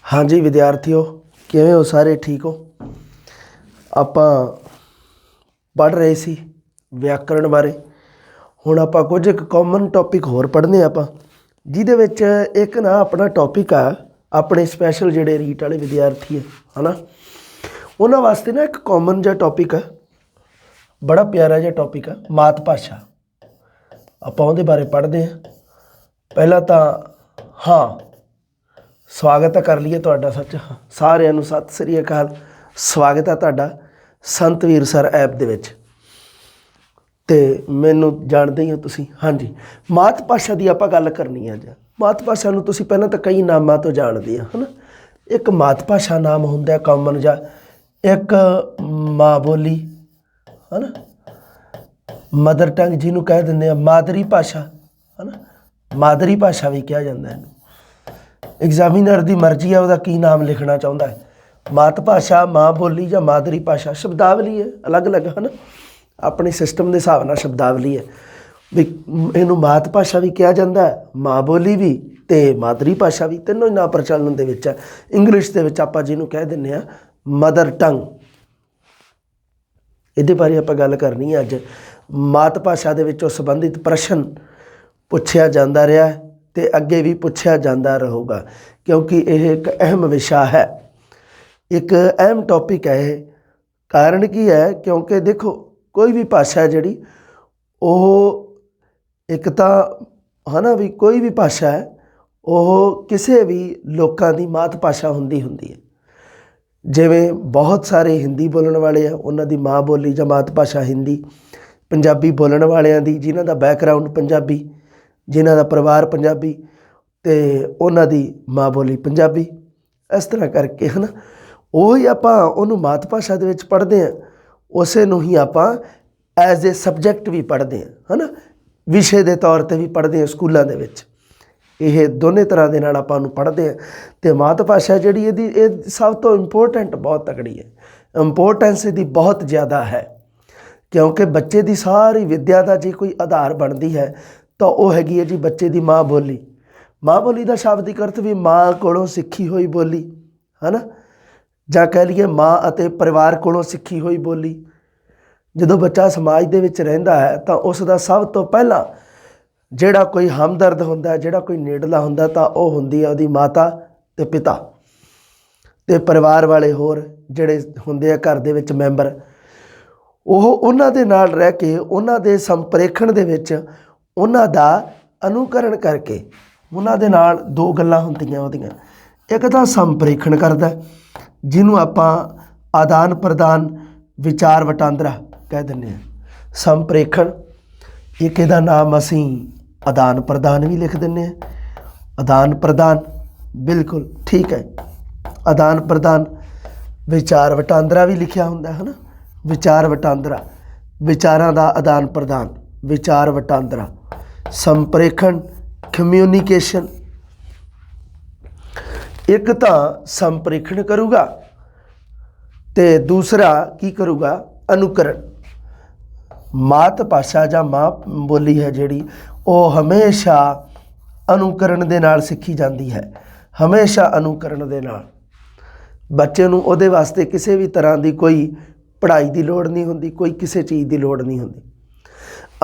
हाँ जी विद्यार्थियों, किवें हो सारे? ठीक हो? ਆਪਾਂ पढ़ रहे सी व्याकरण बारे। ਹੁਣ ਆਪਾਂ ਕੁਝ ਇੱਕ ਕਾਮਨ ਟੌਪਿਕ ਹੋਰ ਪੜ੍ਹਨੇ ਆਪਾਂ, ਜਿਹਦੇ ਵਿੱਚ ਇੱਕ ਨਾ ਆਪਣਾ ਟੌਪਿਕ ਆ ਆਪਣੇ ਸਪੈਸ਼ਲ ਜਿਹੜੇ ਰੀਟ ਵਾਲੇ ਵਿਦਿਆਰਥੀ ਹੈ ਹਨਾ, ਉਹਨਾਂ ਵਾਸਤੇ ਨਾ ਇੱਕ ਕਾਮਨ ਜਿਹਾ ਟੌਪਿਕ ਆ, ਬੜਾ ਪਿਆਰਾ ਜਿਹਾ ਟੌਪਿਕ ਆ, ਮਾਤ ਭਾਸ਼ਾ। ਆਪਾਂ ਉਹਦੇ ਬਾਰੇ ਪੜ੍ਹਦੇ ਹਾਂ। ਪਹਿਲਾਂ ਤਾਂ ਹਾਂ ਸਵਾਗਤ ਕਰ ਲਈਏ ਤੁਹਾਡਾ। ਸੱਚ ਸਾਰਿਆਂ ਨੂੰ ਸਤਿ ਸ੍ਰੀ ਅਕਾਲ, ਸਵਾਗਤ ਹੈ ਤੁਹਾਡਾ ਸੰਤਵੀਰ ਸਰ ਐਪ ਦੇ ਵਿੱਚ। ਅਤੇ ਮੈਨੂੰ ਜਾਣਦੇ ਹੀ ਹੋ ਤੁਸੀਂ। ਹਾਂਜੀ, ਮਾਤ ਭਾਸ਼ਾ ਦੀ ਆਪਾਂ ਗੱਲ ਕਰਨੀ ਹੈ ਅੱਜ। ਮਾਤ ਭਾਸ਼ਾ ਨੂੰ ਤੁਸੀਂ ਪਹਿਲਾਂ ਤਾਂ ਕਈ ਨਾਮਾਂ ਤੋਂ ਜਾਣਦੇ ਆ ਹੈ ਨਾ। ਇੱਕ ਮਾਤ ਭਾਸ਼ਾ ਨਾਮ ਹੁੰਦਾ ਕਾਮਨ ਜਿਹਾ, ਇੱਕ ਮਾਂ ਬੋਲੀ ਹੈ ਨਾ, ਮਦਰ ਟੰਗ ਜਿਹਨੂੰ ਕਹਿ ਦਿੰਦੇ ਆ, ਮਾਦਰੀ ਭਾਸ਼ਾ ਹੈ ਨਾ, ਮਾਦਰੀ ਭਾਸ਼ਾ ਵੀ ਕਿਹਾ ਜਾਂਦਾ ਇਹਨੂੰ। ਐਗਜ਼ਾਮੀਨਰ ਦੀ ਮਰਜ਼ੀ ਆ ਉਹਦਾ ਕੀ ਨਾਮ ਲਿਖਣਾ ਚਾਹੁੰਦਾ ਹੈ, ਮਾਤ ਭਾਸ਼ਾ, ਮਾਂ ਬੋਲੀ ਜਾਂ ਮਾਦਰੀ ਭਾਸ਼ਾ। ਸ਼ਬਦਾਵਲੀ ਹੈ ਅਲੱਗ ਅਲੱਗ ਹੈ ਨਾ, ਆਪਣੇ ਸਿਸਟਮ ਦੇ ਹਿਸਾਬ ਨਾਲ ਸ਼ਬਦਾਵਲੀ ਹੈ ਵੀ ਇਹਨੂੰ ਮਾਤ ਭਾਸ਼ਾ ਵੀ ਕਿਹਾ ਜਾਂਦਾ, ਮਾਂ ਬੋਲੀ ਵੀ ਅਤੇ ਮਾਦਰੀ ਭਾਸ਼ਾ ਵੀ। ਤਿੰਨੋਂ ਹੀ ਨਾਂ ਪ੍ਰਚਲਨ ਦੇ ਵਿੱਚ ਹੈ। ਇੰਗਲਿਸ਼ ਦੇ ਵਿੱਚ ਆਪਾਂ ਜਿਹਨੂੰ ਕਹਿ ਦਿੰਦੇ ਹਾਂ ਮਦਰ ਟੰਗ, ਇਹਦੇ ਬਾਰੇ ਆਪਾਂ ਗੱਲ ਕਰਨੀ ਹੈ ਅੱਜ। ਮਾਤ ਭਾਸ਼ਾ ਦੇ ਵਿੱਚੋਂ ਸੰਬੰਧਿਤ ਪ੍ਰਸ਼ਨ ਪੁੱਛਿਆ ਜਾਂਦਾ ਰਿਹਾ ਅਤੇ ਅੱਗੇ ਵੀ ਪੁੱਛਿਆ ਜਾਂਦਾ ਰਹੂਗਾ, ਕਿਉਂਕਿ ਇਹ ਇੱਕ ਅਹਿਮ ਵਿਸ਼ਾ ਹੈ, ਇੱਕ ਅਹਿਮ ਟੌਪਿਕ ਹੈ ਇਹ। ਕਾਰਨ ਕੀ ਹੈ? ਕਿਉਂਕਿ ਦੇਖੋ ਕੋਈ ਵੀ ਭਾਸ਼ਾ ਜਿਹੜੀ ਉਹ ਇੱਕ ਤਾਂ ਹੈ ਨਾ ਵੀ ਕੋਈ ਵੀ ਭਾਸ਼ਾ ਹੈ ਉਹ ਕਿਸੇ ਵੀ ਲੋਕਾਂ ਦੀ ਮਾਤ ਭਾਸ਼ਾ ਹੁੰਦੀ ਹੈ। ਜਿਵੇਂ ਬਹੁਤ ਸਾਰੇ ਹਿੰਦੀ ਬੋਲਣ ਵਾਲੇ ਆ, ਉਹਨਾਂ ਦੀ ਮਾਂ ਬੋਲੀ ਜਾਂ ਮਾਤ ਭਾਸ਼ਾ ਹਿੰਦੀ। ਪੰਜਾਬੀ ਬੋਲਣ ਵਾਲਿਆਂ ਦੀ, ਜਿਨ੍ਹਾਂ ਦਾ ਬੈਕਗਰਾਊਂਡ ਪੰਜਾਬੀ, ਜਿਨ੍ਹਾਂ ਦਾ ਪਰਿਵਾਰ ਪੰਜਾਬੀ, ਅਤੇ ਉਹਨਾਂ ਦੀ ਮਾਂ ਬੋਲੀ ਪੰਜਾਬੀ। ਇਸ ਤਰ੍ਹਾਂ ਕਰਕੇ ਹੈ ਨਾ, ਉਹੀ ਆਪਾਂ ਉਹਨੂੰ ਮਾਤ ਭਾਸ਼ਾ ਦੇ ਵਿੱਚ ਪੜ੍ਹਦੇ ਹਾਂ, ਉਸੇ ਨੂੰ ਹੀ ਆਪਾਂ ਐਜ਼ ਏ ਸਬਜੈਕਟ ਵੀ ਪੜ੍ਹਦੇ ਹਾਂ ਹੈ ਨਾ, ਵਿਸ਼ੇ ਦੇ ਤੌਰ 'ਤੇ ਵੀ ਪੜ੍ਹਦੇ ਹਾਂ ਸਕੂਲਾਂ ਦੇ ਵਿੱਚ। ਇਹ ਦੋਨੇ ਤਰ੍ਹਾਂ ਦੇ ਨਾਲ ਆਪਾਂ ਉਹਨੂੰ ਪੜ੍ਹਦੇ ਹਾਂ। ਅਤੇ ਮਾਤ ਭਾਸ਼ਾ ਜਿਹੜੀ ਇਹ ਸਭ ਤੋਂ ਇੰਪੋਰਟੈਂਟ ਬਹੁਤ ਤਕੜੀ ਹੈ, ਇੰਪੋਰਟੈਂਸ ਇਹਦੀ ਬਹੁਤ ਜ਼ਿਆਦਾ ਹੈ, ਕਿਉਂਕਿ ਬੱਚੇ ਦੀ ਸਾਰੀ ਵਿੱਦਿਆ ਦਾ ਜੇ ਕੋਈ ਆਧਾਰ ਬਣਦੀ ਹੈ ਤਾਂ ਉਹ ਹੈਗੀ ਹੈ ਜੀ ਬੱਚੇ ਦੀ ਮਾਂ ਬੋਲੀ। ਮਾਂ ਬੋਲੀ ਦਾ ਸ਼ਾਬਦਿਕ ਅਰਥ ਵੀ ਮਾਂ ਕੋਲੋਂ ਸਿੱਖੀ ਹੋਈ ਬੋਲੀ ਹੈ ਨਾ, ਜਾਂ ਕਹਿ ਲਈਏ ਮਾਂ ਅਤੇ ਪਰਿਵਾਰ ਕੋਲੋਂ ਸਿੱਖੀ ਹੋਈ ਬੋਲੀ। ਜਦੋਂ ਬੱਚਾ ਸਮਾਜ ਦੇ ਵਿੱਚ ਰਹਿੰਦਾ ਹੈ ਤਾਂ ਉਸ ਦਾ ਸਭ ਤੋਂ ਪਹਿਲਾਂ ਜਿਹੜਾ ਕੋਈ ਹਮਦਰਦ ਹੁੰਦਾ, ਜਿਹੜਾ ਕੋਈ ਨੇੜਲਾ ਹੁੰਦਾ, ਤਾਂ ਉਹ ਹੁੰਦੀ ਹੈ ਉਹਦੀ ਮਾਤਾ ਅਤੇ ਪਿਤਾ ਅਤੇ ਪਰਿਵਾਰ ਵਾਲੇ ਹੋਰ ਜਿਹੜੇ ਹੁੰਦੇ ਆ ਘਰ ਦੇ ਵਿੱਚ ਮੈਂਬਰ। ਉਹ ਉਹਨਾਂ ਦੇ ਨਾਲ ਰਹਿ ਕੇ, ਉਹਨਾਂ ਦੇ ਸੰਪ੍ਰੇਖਣ ਦੇ ਵਿੱਚ, ਉਹਨਾਂ ਦਾ ਅਨੁਕਰਨ ਕਰਕੇ, ਉਹਨਾਂ ਦੇ ਨਾਲ ਦੋ ਗੱਲਾਂ ਹੁੰਦੀਆਂ ਉਹਦੀਆਂ। ਇੱਕ ਤਾਂ ਸੰਪ੍ਰੇਖਣ ਕਰਦਾ, ਜਿਹਨੂੰ ਆਪਾਂ ਆਦਾਨ ਪ੍ਰਦਾਨ, ਵਿਚਾਰ ਵਟਾਂਦਰਾ ਕਹਿ ਦਿੰਦੇ ਹਾਂ। ਸੰਪ੍ਰੇਖਣ, ਇੱਕ ਇਹਦਾ ਨਾਮ ਅਸੀਂ ਆਦਾਨ ਪ੍ਰਦਾਨ ਵੀ ਲਿਖ ਦਿੰਦੇ ਹਾਂ। ਆਦਾਨ ਪ੍ਰਦਾਨ ਬਿਲਕੁਲ ਠੀਕ ਹੈ। ਆਦਾਨ ਪ੍ਰਦਾਨ, ਵਿਚਾਰ ਵਟਾਂਦਰਾ ਵੀ ਲਿਖਿਆ ਹੁੰਦਾ ਹੈ ਨਾ, ਵਿਚਾਰ ਵਟਾਂਦਰਾ, ਵਿਚਾਰਾਂ ਦਾ ਆਦਾਨ ਪ੍ਰਦਾਨ, ਵਿਚਾਰ ਵਟਾਂਦਰਾ। ਸੰਪ੍ਰੇਖਣ, ਕਮਿਊਨੀਕੇਸ਼ਨ। ਇੱਕ ਤਾਂ ਸੰਪ੍ਰੇਖਣ ਕਰੂਗਾ ਅਤੇ ਦੂਸਰਾ ਕੀ ਕਰੂਗਾ? ਅਨੁਕਰਨ। ਮਾਤ ਭਾਸ਼ਾ ਜਾਂ ਮਾਂ ਬੋਲੀ ਹੈ ਜਿਹੜੀ, ਉਹ ਹਮੇਸ਼ਾ ਅਨੁਕਰਨ ਦੇ ਨਾਲ ਸਿੱਖੀ ਜਾਂਦੀ ਹੈ, ਹਮੇਸ਼ਾ ਅਨੁਕਰਨ ਦੇ ਨਾਲ। ਬੱਚੇ ਨੂੰ ਉਹਦੇ ਵਾਸਤੇ ਕਿਸੇ ਵੀ ਤਰ੍ਹਾਂ ਦੀ ਕੋਈ ਪੜ੍ਹਾਈ ਦੀ ਲੋੜ ਨਹੀਂ ਹੁੰਦੀ, ਕੋਈ ਕਿਸੇ ਚੀਜ਼ ਦੀ ਲੋੜ ਨਹੀਂ ਹੁੰਦੀ।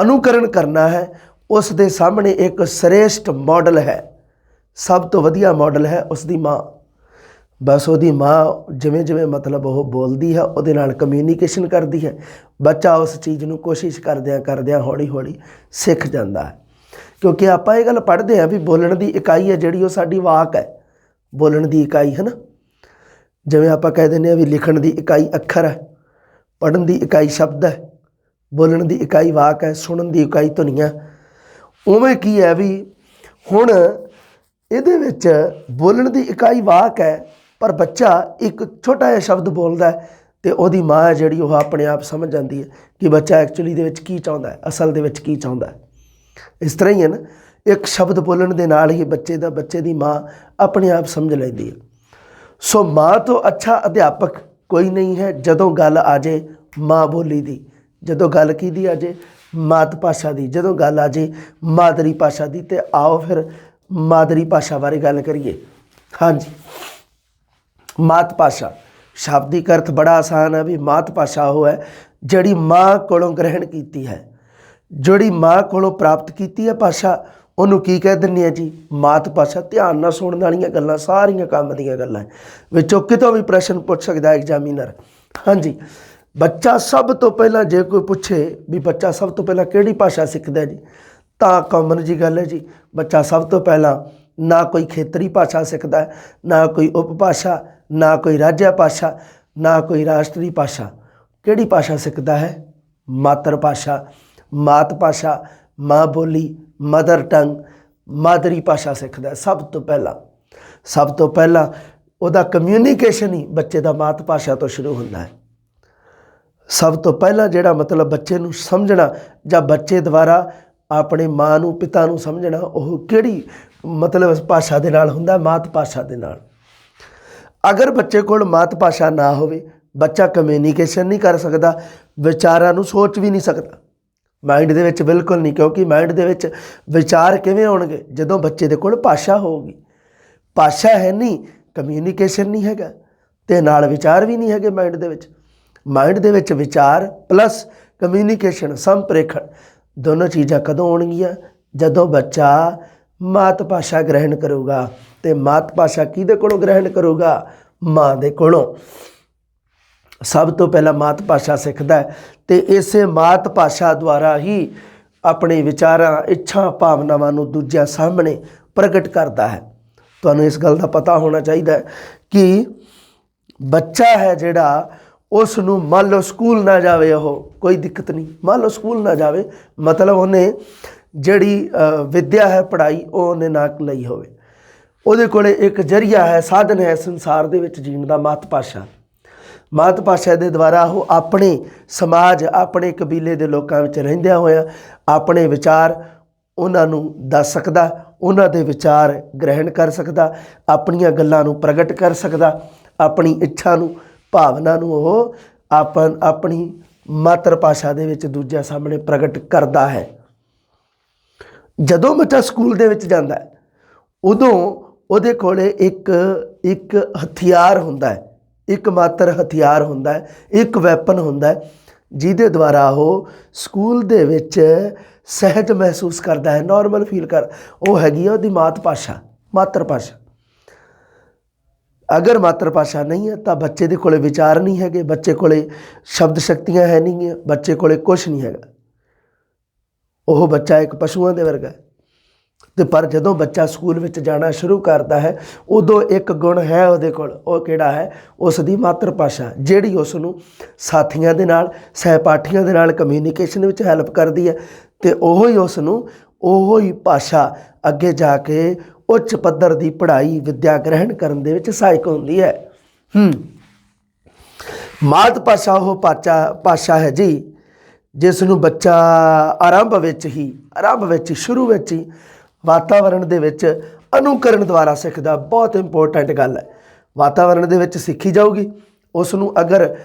ਅਨੁਕਰਨ ਕਰਨਾ ਹੈ। ਉਸ ਦੇ ਸਾਹਮਣੇ ਇੱਕ ਸ੍ਰੇਸ਼ਟ ਮਾਡਲ ਹੈ, ਸਭ ਤੋਂ ਵਧੀਆ ਮਾਡਲ ਹੈ ਉਸਦੀ ਮਾਂ। ਬਸ ਉਹਦੀ ਮਾਂ ਜਿਵੇਂ ਜਿਵੇਂ ਮਤਲਬ ਉਹ ਬੋਲਦੀ ਹੈ, ਉਹਦੇ ਨਾਲ ਕਮਿਊਨੀਕੇਸ਼ਨ ਕਰਦੀ ਹੈ। ਬੱਚਾ ਉਸ ਚੀਜ਼ ਨੂੰ ਕੋਸ਼ਿਸ਼ ਕਰਦਿਆਂ ਹੌਲੀ ਹੌਲੀ ਸਿੱਖ ਜਾਂਦਾ ਹੈ। ਕਿਉਂਕਿ ਆਪਾਂ ਇਹ ਗੱਲ ਪੜ੍ਹਦੇ ਹਾਂ ਵੀ ਬੋਲਣ ਦੀ ਇਕਾਈ ਹੈ ਜਿਹੜੀ, ਉਹ ਸਾਡੀ ਵਾਕ ਹੈ। ਬੋਲਣ ਦੀ ਇਕਾਈ ਹੈ ਨਾ, ਜਿਵੇਂ ਆਪਾਂ ਕਹਿ ਦਿੰਦੇ ਹਾਂ ਵੀ ਲਿਖਣ ਦੀ ਇਕਾਈ ਅੱਖਰ ਹੈ, ਪੜ੍ਹਨ ਦੀ ਇਕਾਈ ਸ਼ਬਦ ਹੈ, ਬੋਲਣ ਦੀ ਇਕਾਈ ਵਾਕ ਹੈ, ਸੁਣਨ ਦੀ ਇਕਾਈ ਧੁਨੀਆਂ। ਉਵੇਂ ਕੀ ਹੈ ਵੀ ਹੁਣ ਇਹਦੇ ਵਿੱਚ ਬੋਲਣ ਦੀ ਇਕਾਈ ਵਾਕ ਹੈ, ਪਰ ਬੱਚਾ ਇੱਕ ਛੋਟਾ ਜਿਹਾ ਸ਼ਬਦ ਬੋਲਦਾ ਹੈ ਅਤੇ ਉਹਦੀ ਮਾਂ ਹੈ ਜਿਹੜੀ, ਉਹ ਆਪਣੇ ਆਪ ਸਮਝ ਜਾਂਦੀ ਹੈ ਕਿ ਬੱਚਾ ਐਕਚੁਅਲੀ ਦੇ ਵਿੱਚ ਕੀ ਚਾਹੁੰਦਾ ਹੈ, ਅਸਲ ਦੇ ਵਿੱਚ ਕੀ ਚਾਹੁੰਦਾ ਹੈ। ਇਸ ਤਰ੍ਹਾਂ ਹੀ ਹੈ ਨਾ, ਇੱਕ ਸ਼ਬਦ ਬੋਲਣ ਦੇ ਨਾਲ ਹੀ ਬੱਚੇ ਦੀ ਮਾਂ ਆਪਣੇ ਆਪ ਸਮਝ ਲੈਂਦੀ ਹੈ। ਸੋ ਮਾਂ ਤੋਂ ਅੱਛਾ ਅਧਿਆਪਕ ਕੋਈ ਨਹੀਂ ਹੈ ਜਦੋਂ ਗੱਲ ਆ ਜਾਏ ਮਾਂ ਬੋਲੀ ਦੀ, ਜਦੋਂ ਗੱਲ ਕਿਹਦੀ ਆ ਜਾਏ ਮਾਤ ਭਾਸ਼ਾ ਦੀ, ਜਦੋਂ ਗੱਲ ਆ ਜਾਏ ਮਾਦਰੀ ਭਾਸ਼ਾ ਦੀ। ਅਤੇ ਆਓ ਫਿਰ ਮਾਦਰੀ ਭਾਸ਼ਾ ਬਾਰੇ ਗੱਲ ਕਰੀਏ। ਹਾਂਜੀ, मात भाषा शाब्दिक अर्थ बड़ा आसान है भी मात भाषा वो है जिहड़ी माँ कोलों ग्रहण की है, जिहड़ी माँ कोलों प्राप्त की है भाषा ਉਹਨੂੰ ਕੀ ਕਹਿ ਦਿੰਦੇ ਆ ਜੀ ਮਾਤ ਭਾਸ਼ਾ। ਧਿਆਨ ਨਾਲ ਸੁਣਨ ਵਾਲੀਆਂ ਗੱਲਾਂ ਸਾਰੀਆਂ ਕੰਮ ਦੀਆਂ ਗੱਲਾਂ ਵਿੱਚੋਂ ਕਿਤੋਂ ਵੀ ਪ੍ਰਸ਼ਨ ਪੁੱਛ ਸਕਦਾ ਐਗਜ਼ਾਮੀਨਰ। ਹਾਂਜੀ, ਬੱਚਾ ਸਭ ਤੋਂ ਪਹਿਲਾਂ ਜੇ ਕੋਈ ਪੁੱਛੇ ਵੀ ਬੱਚਾ ਸਭ ਤੋਂ ਪਹਿਲਾਂ ਕਿਹੜੀ ਭਾਸ਼ਾ ਸਿੱਖਦਾ ਜੀ, ਤਾਂ ਕਾਮਨ ਜੀ ਗੱਲ ਹੈ ਜੀ ਬੱਚਾ ਸਭ ਤੋਂ ਪਹਿਲਾਂ ਨਾ ਕੋਈ ਖੇਤਰੀ ਭਾਸ਼ਾ ਸਿੱਖਦਾ, ਨਾ ਕੋਈ ਉਪ ਭਾਸ਼ਾ, ਨਾ ਕੋਈ ਰਾਜਿਆ ਭਾਸ਼ਾ, ਨਾ ਕੋਈ ਰਾਸ਼ਟਰੀ ਭਾਸ਼ਾ। ਕਿਹੜੀ ਭਾਸ਼ਾ ਸਿੱਖਦਾ ਹੈ? ਮਾਤਰ ਭਾਸ਼ਾ, ਮਾਤ ਭਾਸ਼ਾ, ਮਾਂ ਬੋਲੀ, ਮਦਰ ਟੰਗ, ਮਾਦਰੀ ਭਾਸ਼ਾ ਸਿੱਖਦਾ ਸਭ ਤੋਂ ਪਹਿਲਾਂ। ਸਭ ਤੋਂ ਪਹਿਲਾਂ ਉਹਦਾ ਕਮਿਊਨੀਕੇਸ਼ਨ ਹੀ ਬੱਚੇ ਦਾ ਮਾਤ ਭਾਸ਼ਾ ਤੋਂ ਸ਼ੁਰੂ ਹੁੰਦਾ ਹੈ। ਸਭ ਤੋਂ ਪਹਿਲਾਂ ਜਿਹੜਾ ਮਤਲਬ ਬੱਚੇ ਨੂੰ ਸਮਝਣਾ ਜਾਂ ਬੱਚੇ ਦੁਆਰਾ ਆਪਣੇ ਮਾਂ ਨੂੰ ਪਿਤਾ ਨੂੰ ਸਮਝਣਾ ਉਹ ਕਿਹੜੀ ਮਤਲਬ ਭਾਸ਼ਾ ਦੇ ਨਾਲ ਹੁੰਦਾ? ਮਾਤ ਭਾਸ਼ਾ ਦੇ ਨਾਲ। ਅਗਰ ਬੱਚੇ ਕੋਲ ਮਾਤ ਭਾਸ਼ਾ ਨਾ ਹੋਵੇ ਬੱਚਾ ਕਮਿਊਨੀਕੇਸ਼ਨ ਨਹੀਂ ਕਰ ਸਕਦਾ, ਵਿਚਾਰਾਂ ਨੂੰ ਸੋਚ ਵੀ ਨਹੀਂ ਸਕਦਾ ਮਾइंड ਦੇ ਵਿੱਚ, ਬਿਲਕੁਲ ਨਹੀਂ। ਕਿਉਂਕਿ ਮਾइंड ਦੇ ਵਿੱਚ ਵਿਚਾਰ ਕਿਵੇਂ ਆਉਣਗੇ? ਜਦੋਂ ਬੱਚੇ ਦੇ ਕੋਲ ਭਾਸ਼ਾ ਹੋਊਗੀ। ਭਾਸ਼ਾ ਹੈ ਨਹੀਂ, ਕਮਿਊਨੀਕੇਸ਼ਨ ਨਹੀਂ ਹੈਗਾ ਅਤੇ ਨਾਲ ਵਿਚਾਰ ਵੀ ਨਹੀਂ ਹੈਗੇ ਮਾइंड ਦੇ ਵਿੱਚ। ਮਾइंड ਦੇ ਵਿੱਚ ਵਿਚਾਰ ਪਲੱਸ ਕਮਿਊਨੀਕੇਸ਼ਨ ਸੰਪ੍ਰੇਖਣ ਦੋਨੋਂ ਚੀਜ਼ਾਂ ਕਦੋਂ ਆਉਣਗੀਆਂ? ਜਦੋਂ ਬੱਚਾ ਮਾਤ ਭਾਸ਼ਾ ਗ੍ਰਹਿਣ ਕਰੂਗਾ। ਅਤੇ ਮਾਤ ਭਾਸ਼ਾ ਕਿਹਦੇ ਕੋਲੋਂ ਗ੍ਰਹਿਣ ਕਰੂਗਾ? ਮਾਂ ਦੇ ਕੋਲੋਂ। ਸਭ ਤੋਂ ਪਹਿਲਾਂ ਮਾਤ ਭਾਸ਼ਾ ਸਿੱਖਦਾ ਹੈ ਅਤੇ ਇਸੇ ਮਾਤ ਭਾਸ਼ਾ ਦੁਆਰਾ ਹੀ ਆਪਣੇ ਵਿਚਾਰਾਂ, ਇੱਛਾ, ਭਾਵਨਾਵਾਂ ਨੂੰ ਦੂਜਿਆਂ ਸਾਹਮਣੇ ਪ੍ਰਗਟ ਕਰਦਾ ਹੈ। ਤੁਹਾਨੂੰ ਇਸ ਗੱਲ ਦਾ ਪਤਾ ਹੋਣਾ ਚਾਹੀਦਾ ਹੈ ਕਿ ਬੱਚਾ ਹੈ ਜਿਹੜਾ ਉਸ ਨੂੰ ਮੰਨ ਲਓ ਸਕੂਲ ਨਾ ਜਾਵੇ, ਉਹ ਕੋਈ ਦਿੱਕਤ ਨਹੀਂ। ਮੰਨ ਲਓ ਸਕੂਲ ਨਾ ਜਾਵੇ ਮਤਲਬ ਉਹਨੇ ਜਿਹੜੀ ਵਿੱਦਿਆ ਹੈ ਪੜ੍ਹਾਈ ਉਹ ਉਹਨੇ ਨਾ ਲਈ ਹੋਵੇ, ਉਹਦੇ ਕੋਲ ਇੱਕ ਜ਼ਰੀਆ ਹੈ, ਸਾਧਨ ਹੈ ਸੰਸਾਰ ਦੇ ਵਿੱਚ ਜੀਣ ਦਾ, ਮਾਤ ਭਾਸ਼ਾ। ਮਾਤ ਭਾਸ਼ਾ ਦੇ ਦੁਆਰਾ ਉਹ ਆਪਣੇ ਸਮਾਜ, ਆਪਣੇ ਕਬੀਲੇ ਦੇ ਲੋਕਾਂ ਵਿੱਚ ਰਹਿੰਦਿਆਂ ਹੋਇਆਂ ਆਪਣੇ ਵਿਚਾਰ ਉਹਨਾਂ ਨੂੰ ਦੱਸ ਸਕਦਾ, ਉਹਨਾਂ ਦੇ ਵਿਚਾਰ ਗ੍ਰਹਿਣ ਕਰ ਸਕਦਾ, ਆਪਣੀਆਂ ਗੱਲਾਂ ਨੂੰ ਪ੍ਰਗਟ ਕਰ ਸਕਦਾ, ਆਪਣੀ ਇੱਛਾ ਨੂੰ, ਭਾਵਨਾ ਨੂੰ ਉਹ ਆਪਣੀ ਮਾਤਰ ਭਾਸ਼ਾ ਦੇ ਵਿੱਚ ਦੂਜਿਆਂ ਸਾਹਮਣੇ ਪ੍ਰਗਟ ਕਰਦਾ ਹੈ। ਜਦੋਂ ਬੱਚਾ ਸਕੂਲ ਦੇ ਵਿੱਚ ਜਾਂਦਾ ਹੈ ਉਦੋਂ ਉਹਦੇ ਕੋਲ ਇੱਕ ਹਥਿਆਰ ਹੁੰਦਾ ਹੈ, ਇੱਕ ਮਾਤਰ ਹਥਿਆਰ ਹੁੰਦਾ ਹੈ, ਇੱਕ ਵੈਪਨ ਹੁੰਦਾ ਹੈ ਜਿਹਦੇ ਦੁਆਰਾ ਉਹ ਸਕੂਲ ਦੇ ਵਿੱਚ ਸਹਿਜ ਮਹਿਸੂਸ ਕਰਦਾ ਹੈ, ਨੋਰਮਲ ਫੀਲ ਕਰ। ਉਹ ਹੈਗੀ ਆ ਉਹਦੀ ਮਾਤ ਭਾਸ਼ਾ, ਮਾਤਰ ਭਾਸ਼ਾ। ਅਗਰ ਮਾਤਰ ਭਾਸ਼ਾ ਨਹੀਂ ਹੈ ਤਾਂ ਬੱਚੇ ਦੇ ਕੋਲ ਵਿਚਾਰ ਨਹੀਂ ਹੈਗੇ, ਬੱਚੇ ਕੋਲ ਸ਼ਬਦ ਸ਼ਕਤੀਆਂ ਹੈ ਨਹੀਂ ਗੀਆਂ, ਬੱਚੇ ਕੋਲ ਕੁਛ ਨਹੀਂ ਹੈਗਾ। ਉਹ ਬੱਚਾ ਇੱਕ ਪਸ਼ੂਆਂ ਦੇ ਵਰਗਾ ਹੈ। ਅਤੇ ਪਰ ਜਦੋਂ ਬੱਚਾ ਸਕੂਲ ਵਿੱਚ ਜਾਣਾ ਸ਼ੁਰੂ ਕਰਦਾ ਹੈ ਉਦੋਂ ਇੱਕ ਗੁਣ ਹੈ ਉਹਦੇ ਕੋਲ, ਉਹ ਕਿਹੜਾ ਹੈ? ਉਸ ਦੀ ਮਾਤਰ ਭਾਸ਼ਾ, ਜਿਹੜੀ ਉਸ ਨੂੰ ਸਾਥੀਆਂ ਦੇ ਨਾਲ, ਸਹਿਪਾਠੀਆਂ ਦੇ ਨਾਲ ਕਮਿਊਨੀਕੇਸ਼ਨ ਵਿੱਚ ਹੈਲਪ ਕਰਦੀ ਹੈ ਅਤੇ ਉਹ ਹੀ ਉਸ ਨੂੰ ਉਹ ਹੀ ਭਾਸ਼ਾ ਅੱਗੇ ਜਾ ਕੇ ਉੱਚ ਪੱਧਰ ਦੀ ਪੜ੍ਹਾਈ, ਵਿੱਦਿਆ ਗ੍ਰਹਿਣ ਕਰਨ ਦੇ ਵਿੱਚ ਸਹਾਇਕ ਹੁੰਦੀ ਹੈ। ਮਾਤ ਭਾਸ਼ਾ ਉਹ ਭਾਸ਼ਾ ਹੈ ਜੀ ਜਿਸ ਨੂੰ ਬੱਚਾ ਆਰੰਭ ਵਿੱਚ ਹੀ ਸ਼ੁਰੂ ਵਿੱਚ ਹੀ ਵਾਤਾਵਰਣ ਦੇ ਵਿੱਚ ਅਨੁਕਰਨ ਦੁਆਰਾ ਸਿੱਖਦਾ। ਬਹੁਤ ਇੰਪੋਰਟੈਂਟ ਗੱਲ ਹੈ, ਵਾਤਾਵਰਣ ਦੇ ਵਿੱਚ ਸਿੱਖੀ ਜਾਊਗੀ। ਉਸ ਨੂੰ ਅਗਰ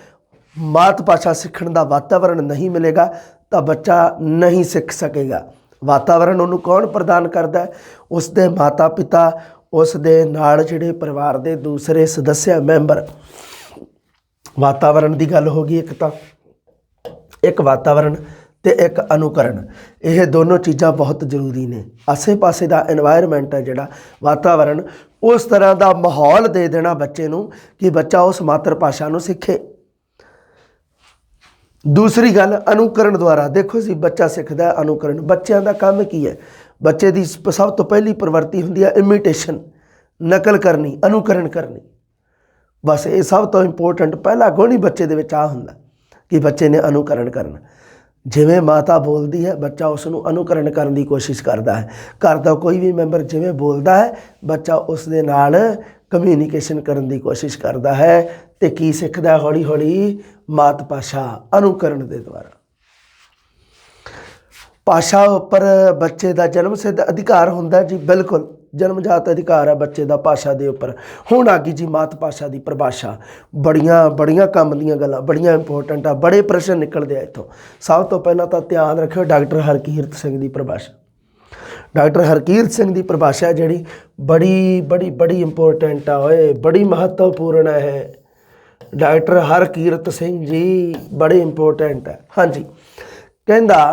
ਮਾਤ ਭਾਸ਼ਾ ਸਿੱਖਣ ਦਾ ਵਾਤਾਵਰਣ ਨਹੀਂ ਮਿਲੇਗਾ ਤਾਂ ਬੱਚਾ ਨਹੀਂ ਸਿੱਖ ਸਕੇਗਾ। ਵਾਤਾਵਰਣ ਉਹਨੂੰ ਕੌਣ ਪ੍ਰਦਾਨ ਕਰਦਾ ਹੈ? ਉਸ ਦੇ ਮਾਤਾ ਪਿਤਾ, ਉਸ ਦੇ ਨਾਲ ਜਿਹੜੇ ਪਰਿਵਾਰ ਦੇ ਦੂਸਰੇ ਸਦੱਸਿਆ ਮੈਂਬਰ। ਵਾਤਾਵਰਣ ਦੀ ਗੱਲ ਹੋ ਗਈ ਇੱਕ ਤਾਂ, ਇੱਕ ਵਾਤਾਵਰਣ ਅਤੇ ਇੱਕ ਅਨੁਕਰਨ। ਇਹ ਦੋਨੋਂ ਚੀਜ਼ਾਂ ਬਹੁਤ ਜ਼ਰੂਰੀ ਨੇ। ਆਸੇ ਪਾਸੇ ਦਾ ਇਨਵਾਇਰਮੈਂਟ ਹੈ ਜਿਹੜਾ ਵਾਤਾਵਰਣ, ਉਸ ਤਰ੍ਹਾਂ ਦਾ ਮਾਹੌਲ ਦੇ ਦੇਣਾ ਬੱਚੇ ਨੂੰ ਕਿ ਬੱਚਾ ਉਸ ਮਾਤਰ ਭਾਸ਼ਾ ਨੂੰ ਸਿੱਖੇ। ਦੂਸਰੀ ਗੱਲ ਅਨੁਕਰਨ ਦੁਆਰਾ। ਦੇਖੋ ਜੀ ਬੱਚਾ ਸਿੱਖਦਾ ਅਨੁਕਰਨ। ਬੱਚਿਆਂ ਦਾ ਕੰਮ ਕੀ ਹੈ? ਬੱਚੇ ਦੀ ਸਭ ਤੋਂ ਪਹਿਲੀ ਪ੍ਰਵਿਰਤੀ ਹੁੰਦੀ ਹੈ ਇਮੀਟੇਸ਼ਨ, ਨਕਲ ਕਰਨੀ, ਅਨੁਕਰਨ ਕਰਨੀ। ਬਸ ਇਹ ਸਭ ਤੋਂ ਇੰਪੋਰਟੈਂਟ ਪਹਿਲਾ ਗੁਣ ਹੀ ਬੱਚੇ ਦੇ ਵਿੱਚ ਆ ਹੁੰਦਾ ਕਿ ਬੱਚੇ ਨੇ ਅਨੁਕਰਨ ਕਰਨਾ। ਜਿਵੇਂ ਮਾਤਾ ਬੋਲਦੀ ਹੈ ਬੱਚਾ ਉਸ ਨੂੰ ਅਨੁਕਰਨ ਕਰਨ ਦੀ ਕੋਸ਼ਿਸ਼ ਕਰਦਾ ਹੈ। ਘਰ ਦਾ ਕੋਈ ਵੀ ਮੈਂਬਰ ਜਿਵੇਂ ਬੋਲਦਾ ਹੈ ਬੱਚਾ ਉਸ ਦੇ ਨਾਲ ਕਮਿਊਨੀਕੇਸ਼ਨ ਕਰਨ ਦੀ ਕੋਸ਼ਿਸ਼ ਕਰਦਾ ਹੈ ਅਤੇ ਕੀ ਸਿੱਖਦਾ? ਹੌਲੀ ਹੌਲੀ ਮਾਤ ਭਾਸ਼ਾ ਅਨੁਕਰਨ ਦੇ ਦੁਆਰਾ। ਭਾਸ਼ਾ ਉੱਪਰ ਬੱਚੇ ਦਾ ਜਨਮ ਸਿੱਧ ਅਧਿਕਾਰ ਹੁੰਦਾ ਜੀ, ਬਿਲਕੁਲ ਜਨਮਜਾਤ ਅਧਿਕਾਰ ਹੈ ਬੱਚੇ ਦਾ ਭਾਸ਼ਾ ਦੇ ਉੱਪਰ। ਹੁਣ ਆ ਗਈ ਜੀ ਮਾਤ ਭਾਸ਼ਾ ਦੀ ਪਰਿਭਾਸ਼ਾ। ਬੜੀਆਂ ਕੰਮ ਦੀਆਂ ਗੱਲਾਂ, ਬੜੀਆਂ ਇੰਪੋਰਟੈਂਟ ਆ, ਬੜੇ ਪ੍ਰਸ਼ਨ ਨਿਕਲਦੇ ਆ ਇੱਥੋਂ। ਸਭ ਤੋਂ ਪਹਿਲਾਂ ਤਾਂ ਧਿਆਨ ਰੱਖਿਓ ਡਾਕਟਰ ਹਰਕੀਰਤ ਸਿੰਘ ਦੀ ਪਰਿਭਾਸ਼ਾ। डॉक्टर हरकीरत सिंह की परिभाषा जी बड़ी बड़ी बड़ी इंपोर्टेंट है, बड़ी महत्वपूर्ण है। डॉक्टर हरकीरत सिंह जी बड़े इंपोर्टेंट है। हाँ जी, कहता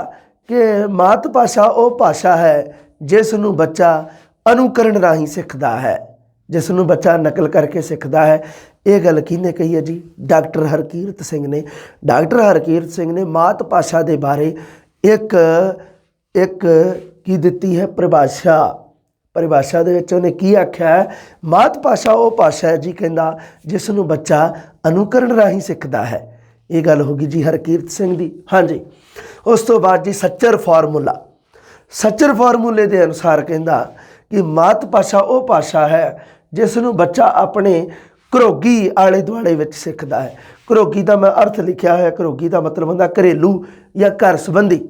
कि मात भाषा वो भाषा है जिस नूं बच्चा अनुकरण राही सीखता है, जिस नूं बच्चा नकल करके सीखता है। ये गल किहने कही है जी? डॉक्टर हरकीरत सिंह ने। डॉक्टर हरकीरत सिंह ने मात भाषा के बारे एक एक की दिती है परिभाषा। परिभाषा दे विच उहने की आख्या है? मात भाषा वो भाषा है जी कहंदा जिस नूं बच्चा अनुकरण राही सीखता है। ये गल होगी जी हरकीरत सिंह दी। हाँ जी, उस तो बाद जी सच्चर फार्मूला। सच्चर फार्मूले के अनुसार कहंदा कि मात भाषा वो भाषा है जिस नूं बच्चा अपने घरोगी आले दुआले विच सीखता है। घरोगी का मैं अर्थ लिखा है, घरोगी का मतलब होंदा घरेलू या घर संबंधी।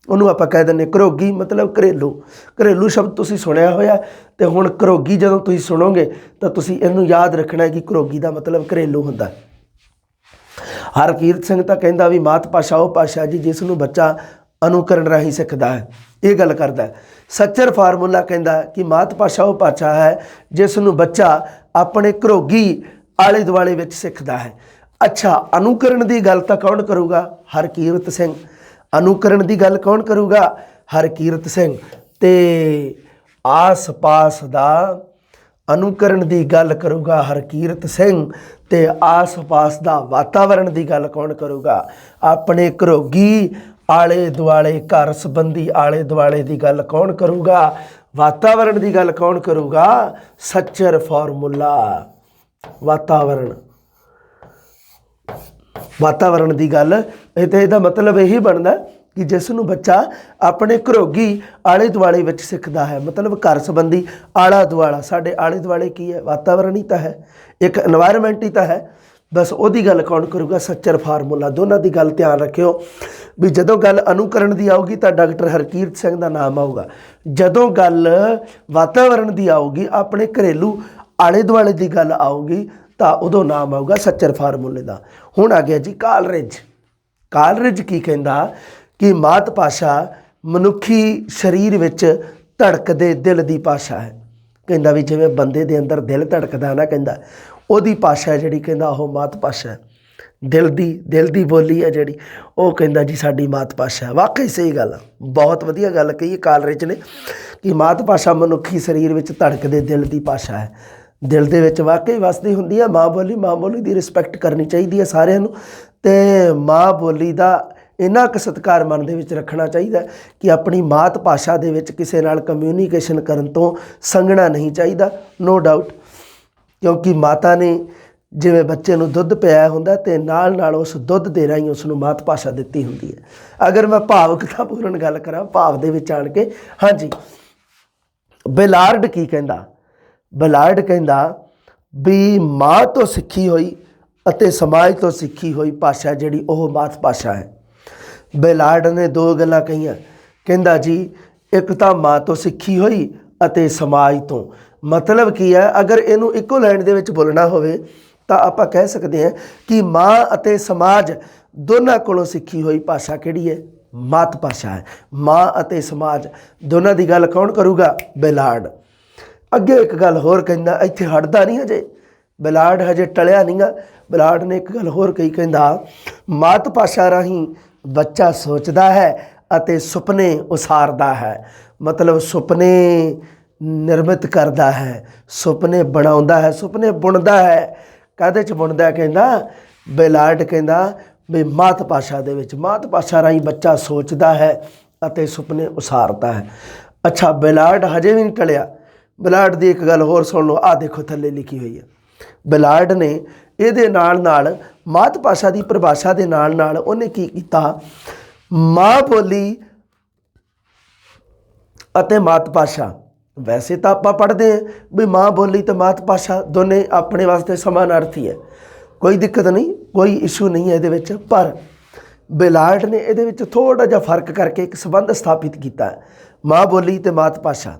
उन्होंने आप कह दें घरोगी मतलब घरेलू। घरेलू शब्द तुसीं सुनिया होया, तो हुण घरोगी जदों तुसीं सुनोगे तो तुसीं इहनूं याद रखना है कि घरोगी का मतलब घरेलू हुंदा। हरकीरत सिंह तो कहता भी मात भाषा वो भाषा जी जिस नूं बच्चा अनुकरण राही सीखता है। ये गल करता है। सच्चर फार्मूला कहता कि मात भाषा वो भाषा है जिस नूं बच्चा अपने घरोगी आले दुआले विच सीखता है। अच्छा, अनुकरण की गल तो कौन करूगा? हरकीरत सिंह। अनुकरण की गल कौन करूगा? हरकीरत सिंह। ते आस पास का अनुकरण की गल करूगा हरकीरत सिंह। ते आस पास का वातावरण की गल कौन करूगा? अपने घरोगी आले दुआले घर संबंधी आले दुआले की गल कौन करूगा? वातावरण की गल कौन करूगा? सच्चर फार्मूला। वातावरण, वातावरण की गल इहदा मतलब यही बनता कि जिस नूं बच्चा अपने घरोगी आले दुआले विच सीखता है, मतलब घर संबंधी आला दुआला। साडे आले दुआले की है? वातावरण ही तो है, एक एनवायरमेंट ही तो है। बस उहदी गल कौन करूगा? सच्चर फार्मूला। दोनों की गल ध्यान रखियो भी जदों गल अनुकरण की आऊगी तो डॉक्टर हरकीरत सिंह का नाम आऊगा। जदों गल वातावरण की आऊगी, अपने घरेलू आले दुआले की गल आऊगी तो उदों नाम आऊगा सच्चर फार्मूले का। हुण आ गया जी कालरिज। कालरिज की कहंदा कि मात भाषा मनुखी शरीर विच धड़कदे दिल की भाषा है। कहंदा भी जिवें बंदे दे अंदर दिल धड़कदा ना, कहंदा ओहदी भाषा जिहड़ी कहंदा ओह मात भाषा है। दिल दी बोली है जिहड़ी ओह कहंदा जी साडी मात भाषा है। वाकई सही गल, बहुत वधिया गल कही कालरिज ने कि मात भाषा मनुखी शरीर विच धड़कदे दिल की भाषा है। दिल दे विच वाकई वसदी हुंदी है माँ बोली की रिस्पैक्ट करनी चाहिए है सारिਆਂ ਨੂੰ। ते माँ बोली का इन्ना क सत्कार मन दे विच रखना चाहिए कि अपनी मात भाषा दे विच किसी नाल कम्यूनीकेशन करन तो संगना नहीं चाहिए। नो डाउट, क्योंकि माता ने जिवें बच्चे नूं दुध पिआया हुंदा ते नाल नाल उस दुध दे राहीं उसनूं मात भाषा दित्ती हुंदी है। अगर मैं भावुकतापूर्ण गल करां भाव दे विच आण के, हाँ जी, बेलार्ड की कहंदा? बेलार्ड कहंदा भी माँ तो सिੱਖੀ होई अते समाज तो सिੱਖੀ होई भाषा जिहड़ी ओह मात भाषा है। बेलार्ड ने दो गल्लां कहियां। कहंदा जी एक तो माँ तो सिੱਖੀ होई अते समाज तो। मतलब की है, अगर इनू इक्को लाइन दे विच बोलना होवे तो आप कह सकते हैं कि माँ अते समाज दोनों कोलों सिੱਖੀ होई भाषा किहड़ी है? मात भाषा है। माँ अते समाज दोनों की गल कौन करूगा? बेलार्ड। अगे एक गल होर कहंदा, इत्थे हटदा नहीं हजे, बेलार्ड हजे टलिया नहीं गा। बेलार्ड ने एक गल होर कही, कहंदा मात भाषा राही बच्चा सोचता है अते सुपने उसारदा है। मतलब सुपने निर्मित करता है, सुपने बनाउंदा है, सुपने बुनदा है। काहदे च बुनदा? कहंदा बेलार्ड कहंदा भी मात भाषा दे विच। मात भाषा राही बच्चा सोचता है अते सुपने उसारता है। अच्छा, बेलार्ड हजे भी नहीं टलिया। बेलार्ड की एक गल होर सुन लो, आ देखो थल्ले लिखी हुई है। बेलार्ड ने ਇਹਦੇ ਨਾਲ मात भाषा की परिभाषा के नाल उन्हें की कीता? माँ बोली अते मात भाषा। वैसे तो आप पढ़ते हैं भी माँ बोली तो मात भाषा दोने अपने वास्ते समानार्थी है, कोई दिक्कत नहीं, कोई इशू नहीं है ये। पर बेलार्ड ने ये थोड़ा जिहा फर्क करके एक संबंध स्थापित किया, माँ बोली तो मात भाषा।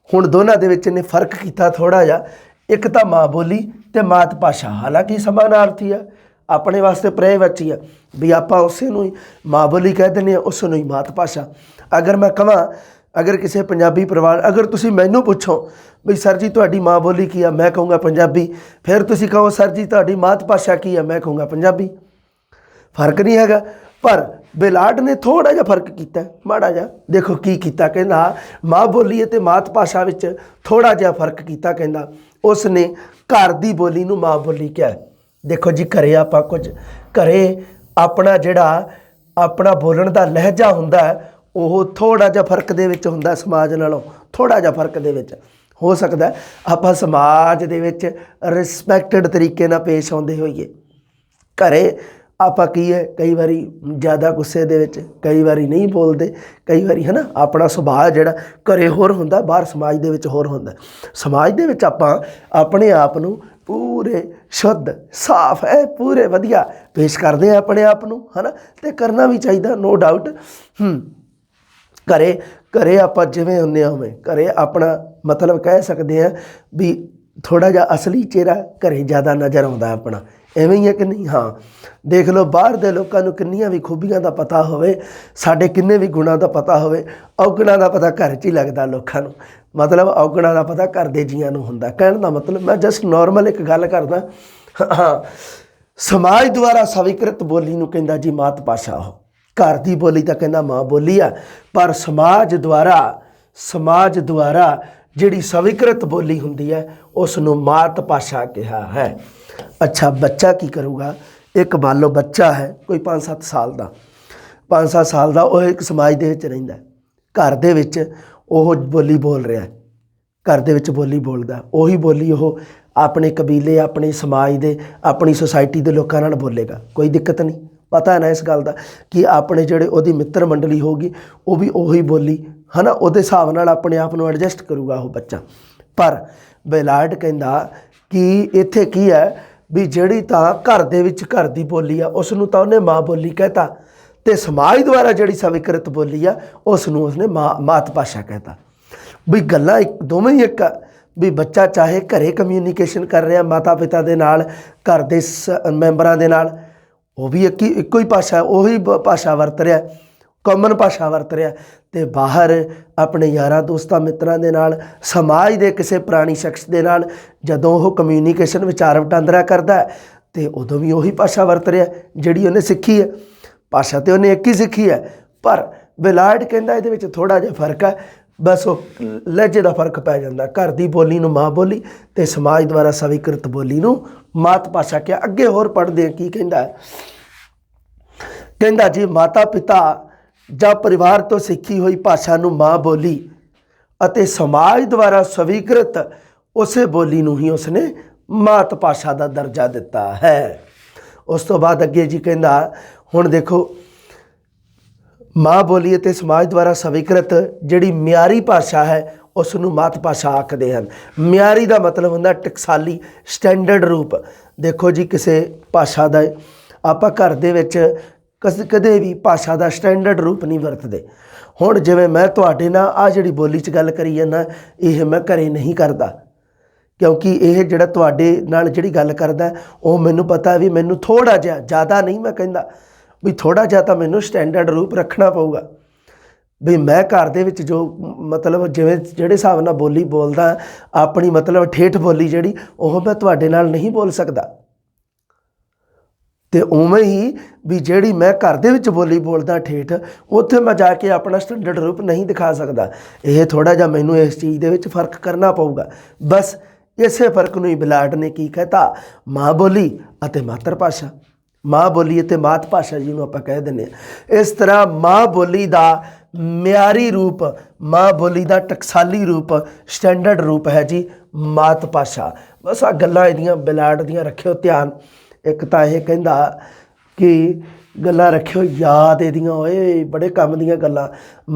हुण दोनों दे विच इन्हें फर्क किया थोड़ा जिहा। एक तो माँ बोली तो मात भाषा, हालांकि समानार्थी है, अपने वास्ते पर्यायवाची है भी आप उस माँ बोली कह दें, उसनूं ही मात भाषा। अगर मैं कहां अगर किसी पंजाबी परिवार अगर तुसी मैनू पूछो भी सर जी तुहाडी माँ बोली की है, मैं कहूँगा पंजाबी। फिर तुसी कहो सर जी तुहाडी मात भाषा की है, मैं कहूँगा पंजाबी। फर्क नहीं हैगा। पर बेलाड ने थोड़ा जिहा फर्क किया, माड़ा जिहा। देखो की कीता, कहंदा माँ बोली ते मात भाषा विच थोड़ा जिहा फर्क किया। कहंदा उसने घर दी बोली नूं माँ बोली क्या है। देखो जी घरे आपां कुछ घरे अपना जिहड़ा अपना बोलण दा लहजा हुंदा है ਉਹ थोड़ा जिहा फर्क दे विच हुंदा समाज नालों, थोड़ा जिहा फर्क दे विच हो सकदा है आपां समाज दे विच रिस्पैक्टेड तरीके नाल पेश आउंदे होईए। घरे आपां की है कई बारी ज़्यादा गुस्से दे विच, कई बारी नहीं बोलते, कई बारी है ना अपना सुभाਅ जिहड़ा घरे होर हुंदा, बाहर समाज दे विच होर हुंदा। समाज दे विच आपां अपने आप नूं पूरे शुद्ध साफ है पूरे वधिया पेश करते हैं अपने आप नूं, है ना, ते करना भी चाहिए नो डाउट। घरे घरे आपां जिवें हुंदे उवें घरे अपना मतलब कह सकते हैं भी थोड़ा जिहा असली चेहरा घरे ज़्यादा नज़र आउंदा अपना, इवें ही है कि नहीं। हाँ देख लो बाहर दे लोकां नूं किन्नियां भी खूबियां दा पता होवे, साडे किन्ने भी गुणां दा पता होवे, औगणां दा पता घर 'च ही लगदा लोकां नूं। मतलब औगणां दा पता घर दे जीआं नूं हुंदा। कहण दा मतलब मैं जस्ट नॉर्मल एक गल करदा। हाँ समाज द्वारा स्वीकृत बोली नूं कहंदा जी मात भाषा। ਉਹ घर की बोली तो कहना माँ बोली आ, पर समाज द्वारा जिहड़ी स्वीकृत बोली हुंदी है उसनूं मात भाषा कहा है। अच्छा बच्चा की करूँगा, एक मान लो बच्चा है कोई 5-7 साल का, 5-7 साल का, वह एक समाज दे विच रहिंदा, घर दे विच ओह बोली बोल रहा है, घर दे विच बोली बोलदा, उही बोली वो अपने कबीले अपने समाज दे अपनी सोसाइटी के लोगों नाल बोलेगा, कोई दिक्कत नहीं। पता है ना इस गल का कि अपने जोड़े वो मित्र मंडली होगी वो भी उही बोली है ना उहदे हिसाब नाल अपने आप को एडजस्ट करूगा वो बच्चा। पर बेलाड कहंदा कि इत्थे की है भी जिहड़ी तां घर दे विच घर दी बोली आ उसनूं तां उहने माँ बोली कहता, ते समाज द्वारा जिहड़ी स्वीकृत बोली आ उसनूं उसने मात भाषा कहता। भी गल्लां दोवें ही एक आ भी बच्चा चाहे घरे कम्यूनीकेशन कर रहा माता पिता दे नाल, घर दे मैंबरां दे नाल, वो भी इक्को ही भाषा उही भाषा वरत रहा, कॉमन भाषा वरत रहा, तो बाहर अपने यारां दोस्तां मित्रां दे नाल, समाज के किसी पुरानी शख्स के नाल जदों वो कम्यूनीकेशन विचार वटांदरा करता है तो उदों भी उही भाषा वरत रहा जिहड़ी उन्हें सीखी है। भाषा तो उन्हें एक ही सीखी है, पर बेलाड कहंदा इहदे विच थोड़ा जिहा फर्क है, बस वो लहजे का फर्क पै जाता। घर की बोली नूं माँ बोली तो समाज द्वारा स्वीकृत बोली नूं मात भाषा क्या। अगे होर पढ़ते हैं की कहंदा है, कहंदा जी माता पिता जां परिवार तो सीखी हुई भाषा नूं माँ बोली अते समाज द्वारा स्वीकृत उसे बोली नूं ही उसने मात भाषा का दर्जा दिता है। उस तो बाद अगे जी कहंदा हुण देखो माँ बोली ते समाज द्वारा स्वीकृत जिहड़ी म्यारी भाषा है उसनूं मात भाषा आखदे हन। म्यारी का मतलब हुंदा टकसाली स्टैंडर्ड रूप। देखो जी किसी भाषा का आपां घर दे विच कदे भी भाषा का स्टैंडर्ड रूप नहीं वरतदे। हुण जिवें मैं तुहाडे नाल आ जिहड़ी बोली च गल करी जाना यह मैं घरे नहीं करदा, क्योंकि यह जिहड़ा तुहाडे नाल जिहड़ी गल करदा वो मैनूं पता भी मैनूं थोड़ा जिहा ज़्यादा नहीं मैं कहंदा भी थोड़ा जिहा तां मैनूं स्टैंडर्ड रूप रखना पऊगा। भी मैं घर दे विच जो मतलब जिवें जिहड़े हिसाब नाल बोली बोलदा अपनी मतलब ठेठ बोली जिहड़ी ओह मैं तुहाडे नाल नहीं बोल सकदा, ते उवें ही भी जिहड़ी मैं घर दे विच बोली बोलदा ठेठ उत्थे मैं जाके अपना स्टैंडर्ड रूप नहीं दिखा सकदा। यह थोड़ा जिहा मैनूं इस चीज़ दे विच फर्क करना पऊगा। बस इसे फर्क नूं ही बेलाड ने की कहता माँ बोली अते मातर भाषा। माँ बोली ते मात भाषा जिन्होंने आप कह दें। इस तरह माँ बोली का म्यारी रूप, माँ बोली का टकसाली रूप, स्टैंडर्ड रूप है जी मात भाषा। बस आ गल्लां इहदियां बेलाड दियां रखियो ध्यान। एक तो यह कहंदा कि गल्लां रखियो याद इहदियां ओए बड़े काम दियां गल्लां।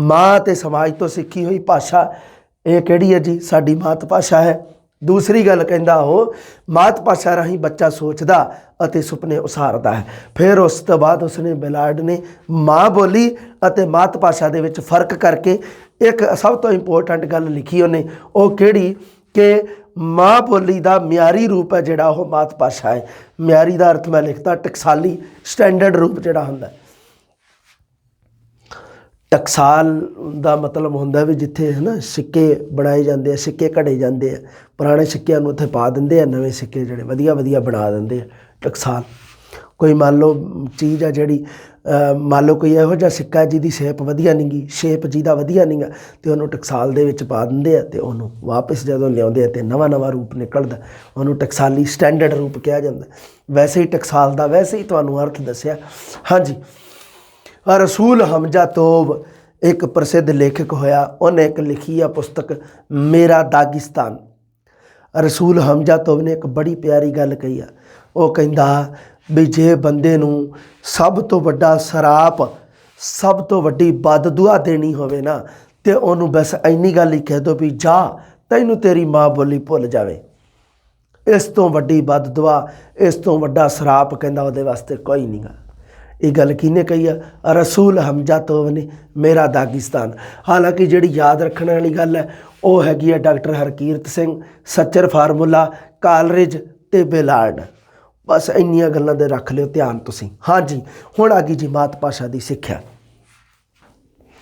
माँ ते समाज तो सीखी हुई भाषा ये किहड़ी है जी साडी मात भाषा है। दूसरी गल कहंदा हो मात भाषा राही बच्चा सोचदा अते सुपने उसारदा है। फिर उस तो बाद उसने बेलाड ने माँ बोली अते मात भाषा दे विच फर्क करके एक सब तो इंपोर्टेंट गल लिखी उन्हें, वो किहड़ी कि माँ बोली का म्यारी रूप है जिहड़ा वो मात भाषा है। म्यारी का अर्थ मैं लिखता टकसाली स्टैंडर्ड रूप जिहड़ा हुंदा। ਟਕਸਾਲ ਦਾ ਮਤਲਬ ਹੁੰਦਾ ਵੀ ਜਿੱਥੇ ਹੈ ਨਾ ਸਿੱਕੇ ਬਣਾਏ ਜਾਂਦੇ ਆ, ਸਿੱਕੇ ਘੜੇ ਜਾਂਦੇ ਆ, ਪੁਰਾਣੇ ਸਿੱਕਿਆਂ ਨੂੰ ਉੱਥੇ ਪਾ ਦਿੰਦੇ ਆ, ਨਵੇਂ ਸਿੱਕੇ ਜਿਹੜੇ ਵਧੀਆ ਵਧੀਆ ਬਣਾ ਦਿੰਦੇ ਆ, ਟਕਸਾਲ। ਕੋਈ ਮੰਨ ਲਓ ਚੀਜ਼ ਆ ਜਿਹੜੀ ਮੰਨ ਲਓ ਕੋਈ ਇਹੋ ਜਿਹਾ ਸਿੱਕਾ ਜਿਹਦੀ ਸ਼ੇਪ ਵਧੀਆ ਨਹੀਂ ਗੀ, ਸ਼ੇਪ ਜਿਹਦਾ ਵਧੀਆ ਨਹੀਂ ਗਾ, ਅਤੇ ਉਹਨੂੰ ਟਕਸਾਲ ਦੇ ਵਿੱਚ ਪਾ ਦਿੰਦੇ ਆ ਅਤੇ ਉਹਨੂੰ ਵਾਪਸ ਜਦੋਂ ਲਿਆਉਂਦੇ ਆ ਅਤੇ ਨਵਾਂ ਨਵਾਂ ਰੂਪ ਨਿਕਲਦਾ, ਉਹਨੂੰ ਟਕਸਾਲੀ ਸਟੈਂਡਰਡ ਰੂਪ ਕਿਹਾ ਜਾਂਦਾ। ਵੈਸੇ ਹੀ ਟਕਸਾਲ ਦਾ ਵੈਸੇ ਹੀ ਤੁਹਾਨੂੰ ਅਰਥ ਦੱਸਿਆ। ਹਾਂਜੀ, ਰਸੂਲ ਹਮਜ਼ਾ ਤੋਬ ਇੱਕ ਪ੍ਰਸਿੱਧ ਲੇਖਕ ਹੋਇਆ, ਉਹਨੇ ਇੱਕ ਲਿਖੀ ਆ ਪੁਸਤਕ ਮੇਰਾ ਦਾਗਿਸਤਾਨ। ਰਸੂਲ ਹਮਜ਼ਾ ਤੋਬ ਨੇ ਇੱਕ ਬੜੀ ਪਿਆਰੀ ਗੱਲ ਕਹੀ ਆ। ਉਹ ਕਹਿੰਦਾ ਵੀ ਜੇ ਬੰਦੇ ਨੂੰ ਸਭ ਤੋਂ ਵੱਡਾ ਸਰਾਪ, ਸਭ ਤੋਂ ਵੱਡੀ ਬਦਦੁਆ ਦੇਣੀ ਹੋਵੇ ਨਾ, ਤੇ ਉਹਨੂੰ ਬਸ ਇੰਨੀ ਗੱਲ ਹੀ ਕਹਿ ਦਿਓ ਵੀ ਜਾ ਤੈਨੂੰ ਤੇਰੀ ਮਾਂ ਬੋਲੀ ਭੁੱਲ ਜਾਵੇ। ਇਸ ਤੋਂ ਵੱਡੀ ਬਦਦੁਆ, ਇਸ ਤੋਂ ਵੱਡਾ ਸਰਾਪ ਕਹਿੰਦਾ ਉਹਦੇ ਵਾਸਤੇ ਕੋਈ ਨਹੀਂ ਗਾ। ਇਹ ਗੱਲ ਕਿਹਨੇ ਕਹੀ ਆ? ਰਸੂਲ ਹਮਜ਼ਾ ਤੋਬ ਨੇ, ਮੇਰਾ ਦਾਗਿਸਤਾਨ। ਹਾਲਾਂਕਿ ਜਿਹੜੀ ਯਾਦ ਰੱਖਣ ਵਾਲੀ ਗੱਲ ਹੈ ਉਹ ਹੈਗੀ ਆ ਡਾਕਟਰ ਹਰਕੀਰਤ ਸਿੰਘ, ਸੱਚਰ ਫਾਰਮੂਲਾ, ਕਾਲਰਿਜ ਅਤੇ ਬੇਲਾਰਡ। ਬਸ ਇੰਨੀਆਂ ਗੱਲਾਂ ਦੇ ਰੱਖ ਲਿਓ ਧਿਆਨ ਤੁਸੀਂ। ਹਾਂਜੀ, ਹੁਣ ਆ ਗਈ ਜੀ ਮਾਤ ਭਾਸ਼ਾ ਦੀ ਸਿੱਖਿਆ।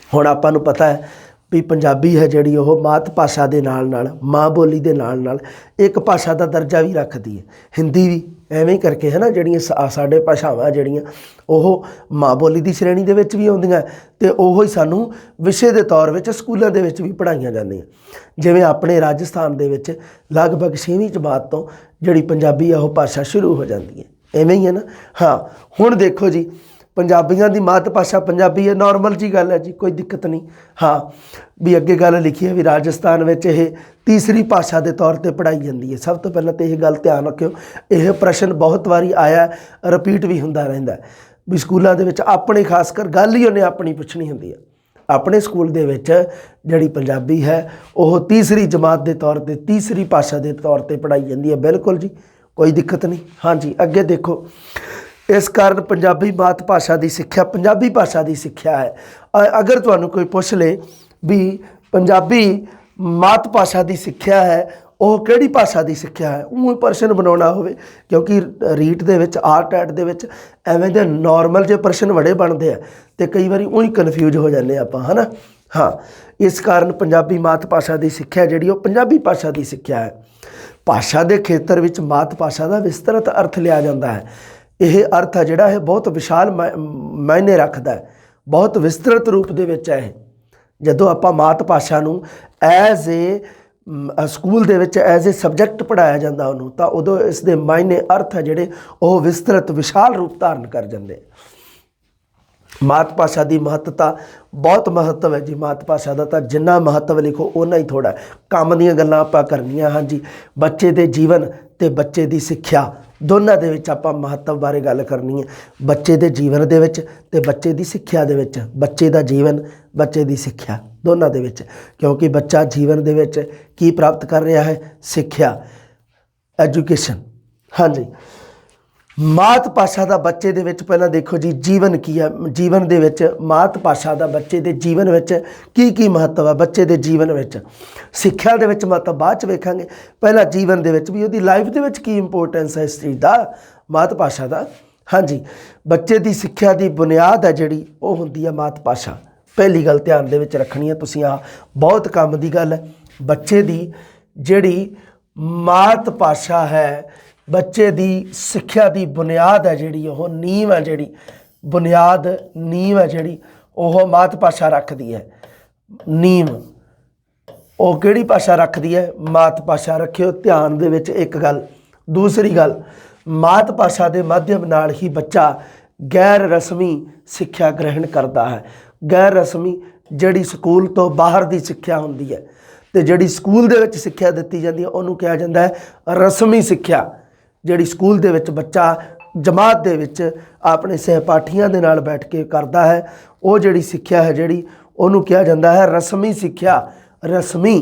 ਹੁਣ ਆਪਾਂ ਨੂੰ ਪਤਾ ਹੈ ਵੀ ਪੰਜਾਬੀ ਹੈ ਜਿਹੜੀ ਉਹ ਮਾਤ ਭਾਸ਼ਾ ਦੇ ਨਾਲ ਨਾਲ, ਮਾਂ ਬੋਲੀ ਦੇ ਨਾਲ ਨਾਲ ਇੱਕ ਭਾਸ਼ਾ ਦਾ ਦਰਜਾ ਵੀ ਰੱਖਦੀ ਹੈ। ਹਿੰਦੀ ਵੀ ਐਵੇਂ ਹੀ ਕਰਕੇ ਹੈ ਨਾ, ਜਿਹੜੀਆਂ ਸਾਡੇ ਭਾਸ਼ਾਵਾਂ ਜਿਹੜੀਆਂ ਉਹ ਮਾਂ ਬੋਲੀ ਦੀ ਸ਼੍ਰੇਣੀ ਦੇ ਵਿੱਚ ਵੀ ਆਉਂਦੀਆਂ, ਅਤੇ ਉਹੋ ਹੀ ਸਾਨੂੰ ਵਿਸ਼ੇ ਦੇ ਤੌਰ ਵਿੱਚ ਸਕੂਲਾਂ ਦੇ ਵਿੱਚ ਵੀ ਪੜ੍ਹਾਈਆਂ ਜਾਂਦੀਆਂ। ਜਿਵੇਂ ਆਪਣੇ ਰਾਜਸਥਾਨ ਦੇ ਵਿੱਚ ਲਗਭਗ 6ਵੀਂ ਜਮਾਤ ਤੋਂ ਜਿਹੜੀ ਪੰਜਾਬੀ ਆ ਉਹ ਭਾਸ਼ਾ ਸ਼ੁਰੂ ਹੋ ਜਾਂਦੀ ਹੈ। ਐਵੇਂ ਹੀ ਹੈ ਨਾ। ਹਾਂ, ਹੁਣ ਦੇਖੋ ਜੀ, ਪੰਜਾਬੀਆਂ ਦੀ ਮਾਤ ਭਾਸ਼ਾ ਪੰਜਾਬੀ ਹੈ, ਨੋਰਮਲ ਜੀ ਗੱਲ ਹੈ ਜੀ, ਕੋਈ ਦਿੱਕਤ ਨਹੀਂ। ਹਾਂ, ਵੀ ਅੱਗੇ ਗੱਲ ਲਿਖੀ ਹੈ ਵੀ ਰਾਜਸਥਾਨ ਵਿੱਚ ਇਹ ਤੀਸਰੀ ਭਾਸ਼ਾ ਦੇ ਤੌਰ 'ਤੇ ਪੜ੍ਹਾਈ ਜਾਂਦੀ ਹੈ। ਸਭ ਤੋਂ ਪਹਿਲਾਂ ਤਾਂ ਇਹ ਗੱਲ ਧਿਆਨ ਰੱਖਿਓ, ਇਹ ਪ੍ਰਸ਼ਨ ਬਹੁਤ ਵਾਰੀ ਆਇਆ, ਰਿਪੀਟ ਵੀ ਹੁੰਦਾ ਰਹਿੰਦਾ ਵੀ ਸਕੂਲਾਂ ਦੇ ਵਿੱਚ ਆਪਣੇ ਖਾਸ ਕਰ ਗੱਲ ਹੀ ਉਹਨੇ ਆਪਣੀ ਪੁੱਛਣੀ ਹੁੰਦੀ ਹੈ। ਆਪਣੇ ਸਕੂਲ ਦੇ ਵਿੱਚ ਜਿਹੜੀ ਪੰਜਾਬੀ ਹੈ ਉਹ ਤੀਸਰੀ ਜਮਾਤ ਦੇ ਤੌਰ 'ਤੇ, ਤੀਸਰੀ ਭਾਸ਼ਾ ਦੇ ਤੌਰ 'ਤੇ ਪੜ੍ਹਾਈ ਜਾਂਦੀ ਹੈ। ਬਿਲਕੁਲ ਜੀ, ਕੋਈ ਦਿੱਕਤ ਨਹੀਂ। ਹਾਂਜੀ, ਅੱਗੇ ਦੇਖੋ, ਇਸ ਕਾਰਨ ਪੰਜਾਬੀ ਮਾਤ ਭਾਸ਼ਾ ਦੀ ਸਿੱਖਿਆ ਪੰਜਾਬੀ ਭਾਸ਼ਾ ਦੀ ਸਿੱਖਿਆ ਹੈ। ਅਗਰ ਤੁਹਾਨੂੰ ਕੋਈ ਪੁੱਛ ਲੇ ਵੀ ਪੰਜਾਬੀ ਮਾਤ ਭਾਸ਼ਾ ਦੀ ਸਿੱਖਿਆ ਹੈ, ਉਹ ਕਿਹੜੀ ਭਾਸ਼ਾ ਦੀ ਸਿੱਖਿਆ ਹੈ, ਉਹ ਪ੍ਰਸ਼ਨ ਬਣਾਉਣਾ ਹੋਵੇ, ਕਿਉਂਕਿ ਰੀਟ ਦੇ ਵਿੱਚ, ਆਰਟੈਟ ਦੇ ਵਿੱਚ ਐਵੇਂ ਦੇ ਨੋਰਮਲ ਜਿਹੇ ਪ੍ਰਸ਼ਨ ਬੜੇ ਬਣਦੇ ਆ ਅਤੇ ਕਈ ਵਾਰੀ ਉਹੀ ਕਨਫਿਊਜ਼ ਹੋ ਜਾਂਦੇ ਆਪਾਂ, ਹੈ ਨਾ। ਹਾਂ, ਇਸ ਕਾਰਨ ਪੰਜਾਬੀ ਮਾਤ ਭਾਸ਼ਾ ਦੀ ਸਿੱਖਿਆ ਜਿਹੜੀ ਉਹ ਪੰਜਾਬੀ ਭਾਸ਼ਾ ਦੀ ਸਿੱਖਿਆ ਹੈ। ਭਾਸ਼ਾ ਦੇ ਖੇਤਰ ਵਿੱਚ ਮਾਤ ਭਾਸ਼ਾ ਦਾ ਵਿਸਤ੍ਰਿਤ ਅਰਥ ਲਿਆ ਜਾਂਦਾ ਹੈ। ਇਹ ਅਰਥ ਹੈ ਜਿਹੜਾ ਇਹ ਬਹੁਤ ਵਿਸ਼ਾਲ ਮਾਇਨੇ ਰੱਖਦਾ ਹੈ, ਬਹੁਤ ਵਿਸਤ੍ਰਿਤ ਰੂਪ ਦੇ ਵਿੱਚ ਹੈ ਇਹ। ਜਦੋਂ ਆਪਾਂ ਮਾਤ ਭਾਸ਼ਾ ਨੂੰ ਐਜ਼ ਏ ਸਕੂਲ ਦੇ ਵਿੱਚ ਐਜ਼ ਏ ਸਬਜੈਕਟ ਪੜ੍ਹਾਇਆ ਜਾਂਦਾ ਉਹਨੂੰ, ਤਾਂ ਉਦੋਂ ਇਸ ਦੇ ਮਾਇਨੇ ਅਰਥ ਹੈ ਜਿਹੜੇ ਉਹ ਵਿਸਤ੍ਰਿਤ ਵਿਸ਼ਾਲ ਰੂਪ ਧਾਰਨ ਕਰ ਜਾਂਦੇ। ਮਾਤ ਭਾਸ਼ਾ ਦੀ ਮਹੱਤਤਾ ਬਹੁਤ ਮਹੱਤਵ ਹੈ ਜੀ। ਮਾਤ ਭਾਸ਼ਾ ਦਾ ਤਾਂ ਜਿੰਨਾ ਮਹੱਤਵ ਲਿਖੋ ਓਨਾ ਹੀ ਥੋੜ੍ਹਾ। ਕੰਮ ਦੀਆਂ ਗੱਲਾਂ ਆਪਾਂ ਕਰਨੀਆਂ। ਹਾਂਜੀ, ਬੱਚੇ ਦੇ ਜੀਵਨ ਅਤੇ ਬੱਚੇ ਦੀ ਸਿੱਖਿਆ ਦੋਨਾਂ ਦੇ ਵਿੱਚ ਆਪਾਂ ਮਹੱਤਵ ਬਾਰੇ ਗੱਲ ਕਰਨੀ ਹੈ। ਬੱਚੇ ਦੇ ਜੀਵਨ ਦੇ ਵਿੱਚ ਅਤੇ ਬੱਚੇ ਦੀ ਸਿੱਖਿਆ ਦੇ ਵਿੱਚ, ਬੱਚੇ ਦਾ ਜੀਵਨ, ਬੱਚੇ ਦੀ ਸਿੱਖਿਆ ਦੋਨਾਂ ਦੇ ਵਿੱਚ, ਕਿਉਂਕਿ ਬੱਚਾ ਜੀਵਨ ਦੇ ਵਿੱਚ ਕੀ ਪ੍ਰਾਪਤ ਕਰ ਰਿਹਾ ਹੈ? ਸਿੱਖਿਆ, ਐਜੂਕੇਸ਼ਨ। ਹਾਂਜੀ, ਮਾਤ ਭਾਸ਼ਾ ਦਾ ਬੱਚੇ ਦੇ ਵਿੱਚ ਪਹਿਲਾਂ ਦੇਖੋ ਜੀ ਜੀਵਨ ਕੀ ਹੈ। ਜੀਵਨ ਦੇ ਵਿੱਚ ਮਾਤ ਭਾਸ਼ਾ ਦਾ ਬੱਚੇ ਦੇ ਜੀਵਨ ਵਿੱਚ ਕੀ ਮਹੱਤਵ ਹੈ? ਬੱਚੇ ਦੇ ਜੀਵਨ ਵਿੱਚ ਸਿੱਖਿਆ ਦੇ ਵਿੱਚ ਮਹੱਤਵ ਬਾਅਦ 'ਚ ਵੇਖਾਂਗੇ। ਪਹਿਲਾਂ ਜੀਵਨ ਦੇ ਵਿੱਚ ਵੀ ਉਹਦੀ ਲਾਈਫ ਦੇ ਵਿੱਚ ਕੀ ਇੰਪੋਰਟੈਂਸ ਹੈ ਇਸ ਚੀਜ਼ ਦਾ, ਮਾਤ ਭਾਸ਼ਾ ਦਾ। ਹਾਂਜੀ, ਬੱਚੇ ਦੀ ਸਿੱਖਿਆ ਦੀ ਬੁਨਿਆਦ ਹੈ ਜਿਹੜੀ ਉਹ ਹੁੰਦੀ ਹੈ ਮਾਤ ਭਾਸ਼ਾ। ਪਹਿਲੀ ਗੱਲ ਧਿਆਨ ਦੇ ਵਿੱਚ ਰੱਖਣੀ ਹੈ ਤੁਸੀਂ, ਆਹ ਬਹੁਤ ਕੰਮ ਦੀ ਗੱਲ ਹੈ। ਬੱਚੇ ਦੀ ਜਿਹੜੀ ਮਾਤ ਭਾਸ਼ਾ ਹੈ, ਬੱਚੇ ਦੀ ਸਿੱਖਿਆ ਦੀ ਬੁਨਿਆਦ ਹੈ ਜਿਹੜੀ, ਉਹ ਨੀਂਹ ਹੈ ਜਿਹੜੀ, ਬੁਨਿਆਦ ਨੀਂਹ ਹੈ ਜਿਹੜੀ ਉਹ ਮਾਤ ਭਾਸ਼ਾ ਰੱਖਦੀ ਹੈ। ਨੀਂਹ ਉਹ ਕਿਹੜੀ ਭਾਸ਼ਾ ਰੱਖਦੀ ਹੈ? ਮਾਤ ਭਾਸ਼ਾ। ਰੱਖਿਓ ਧਿਆਨ ਦੇ ਵਿੱਚ ਇੱਕ ਗੱਲ। ਦੂਸਰੀ ਗੱਲ, ਮਾਤ ਭਾਸ਼ਾ ਦੇ ਮਾਧਿਅਮ ਨਾਲ ਹੀ ਬੱਚਾ ਗੈਰ ਰਸਮੀ ਸਿੱਖਿਆ ਗ੍ਰਹਿਣ ਕਰਦਾ ਹੈ। ਗੈਰ ਰਸਮੀ ਜਿਹੜੀ ਸਕੂਲ ਤੋਂ ਬਾਹਰ ਦੀ ਸਿੱਖਿਆ ਹੁੰਦੀ ਹੈ, ਅਤੇ ਜਿਹੜੀ ਸਕੂਲ ਦੇ ਵਿੱਚ ਸਿੱਖਿਆ ਦਿੱਤੀ ਜਾਂਦੀ ਹੈ ਉਹਨੂੰ ਕਿਹਾ ਜਾਂਦਾ ਹੈ ਰਸਮੀ ਸਿੱਖਿਆ। ਜਿਹੜੀ ਸਕੂਲ ਦੇ ਵਿੱਚ ਬੱਚਾ ਜਮਾਤ ਦੇ ਵਿੱਚ ਆਪਣੇ ਸਹਿਪਾਠੀਆਂ ਦੇ ਨਾਲ ਬੈਠ ਕੇ ਕਰਦਾ ਹੈ, ਉਹ ਜਿਹੜੀ ਸਿੱਖਿਆ ਹੈ ਜਿਹੜੀ ਉਹਨੂੰ ਕਿਹਾ ਜਾਂਦਾ ਹੈ ਰਸਮੀ ਸਿੱਖਿਆ। ਰਸਮੀ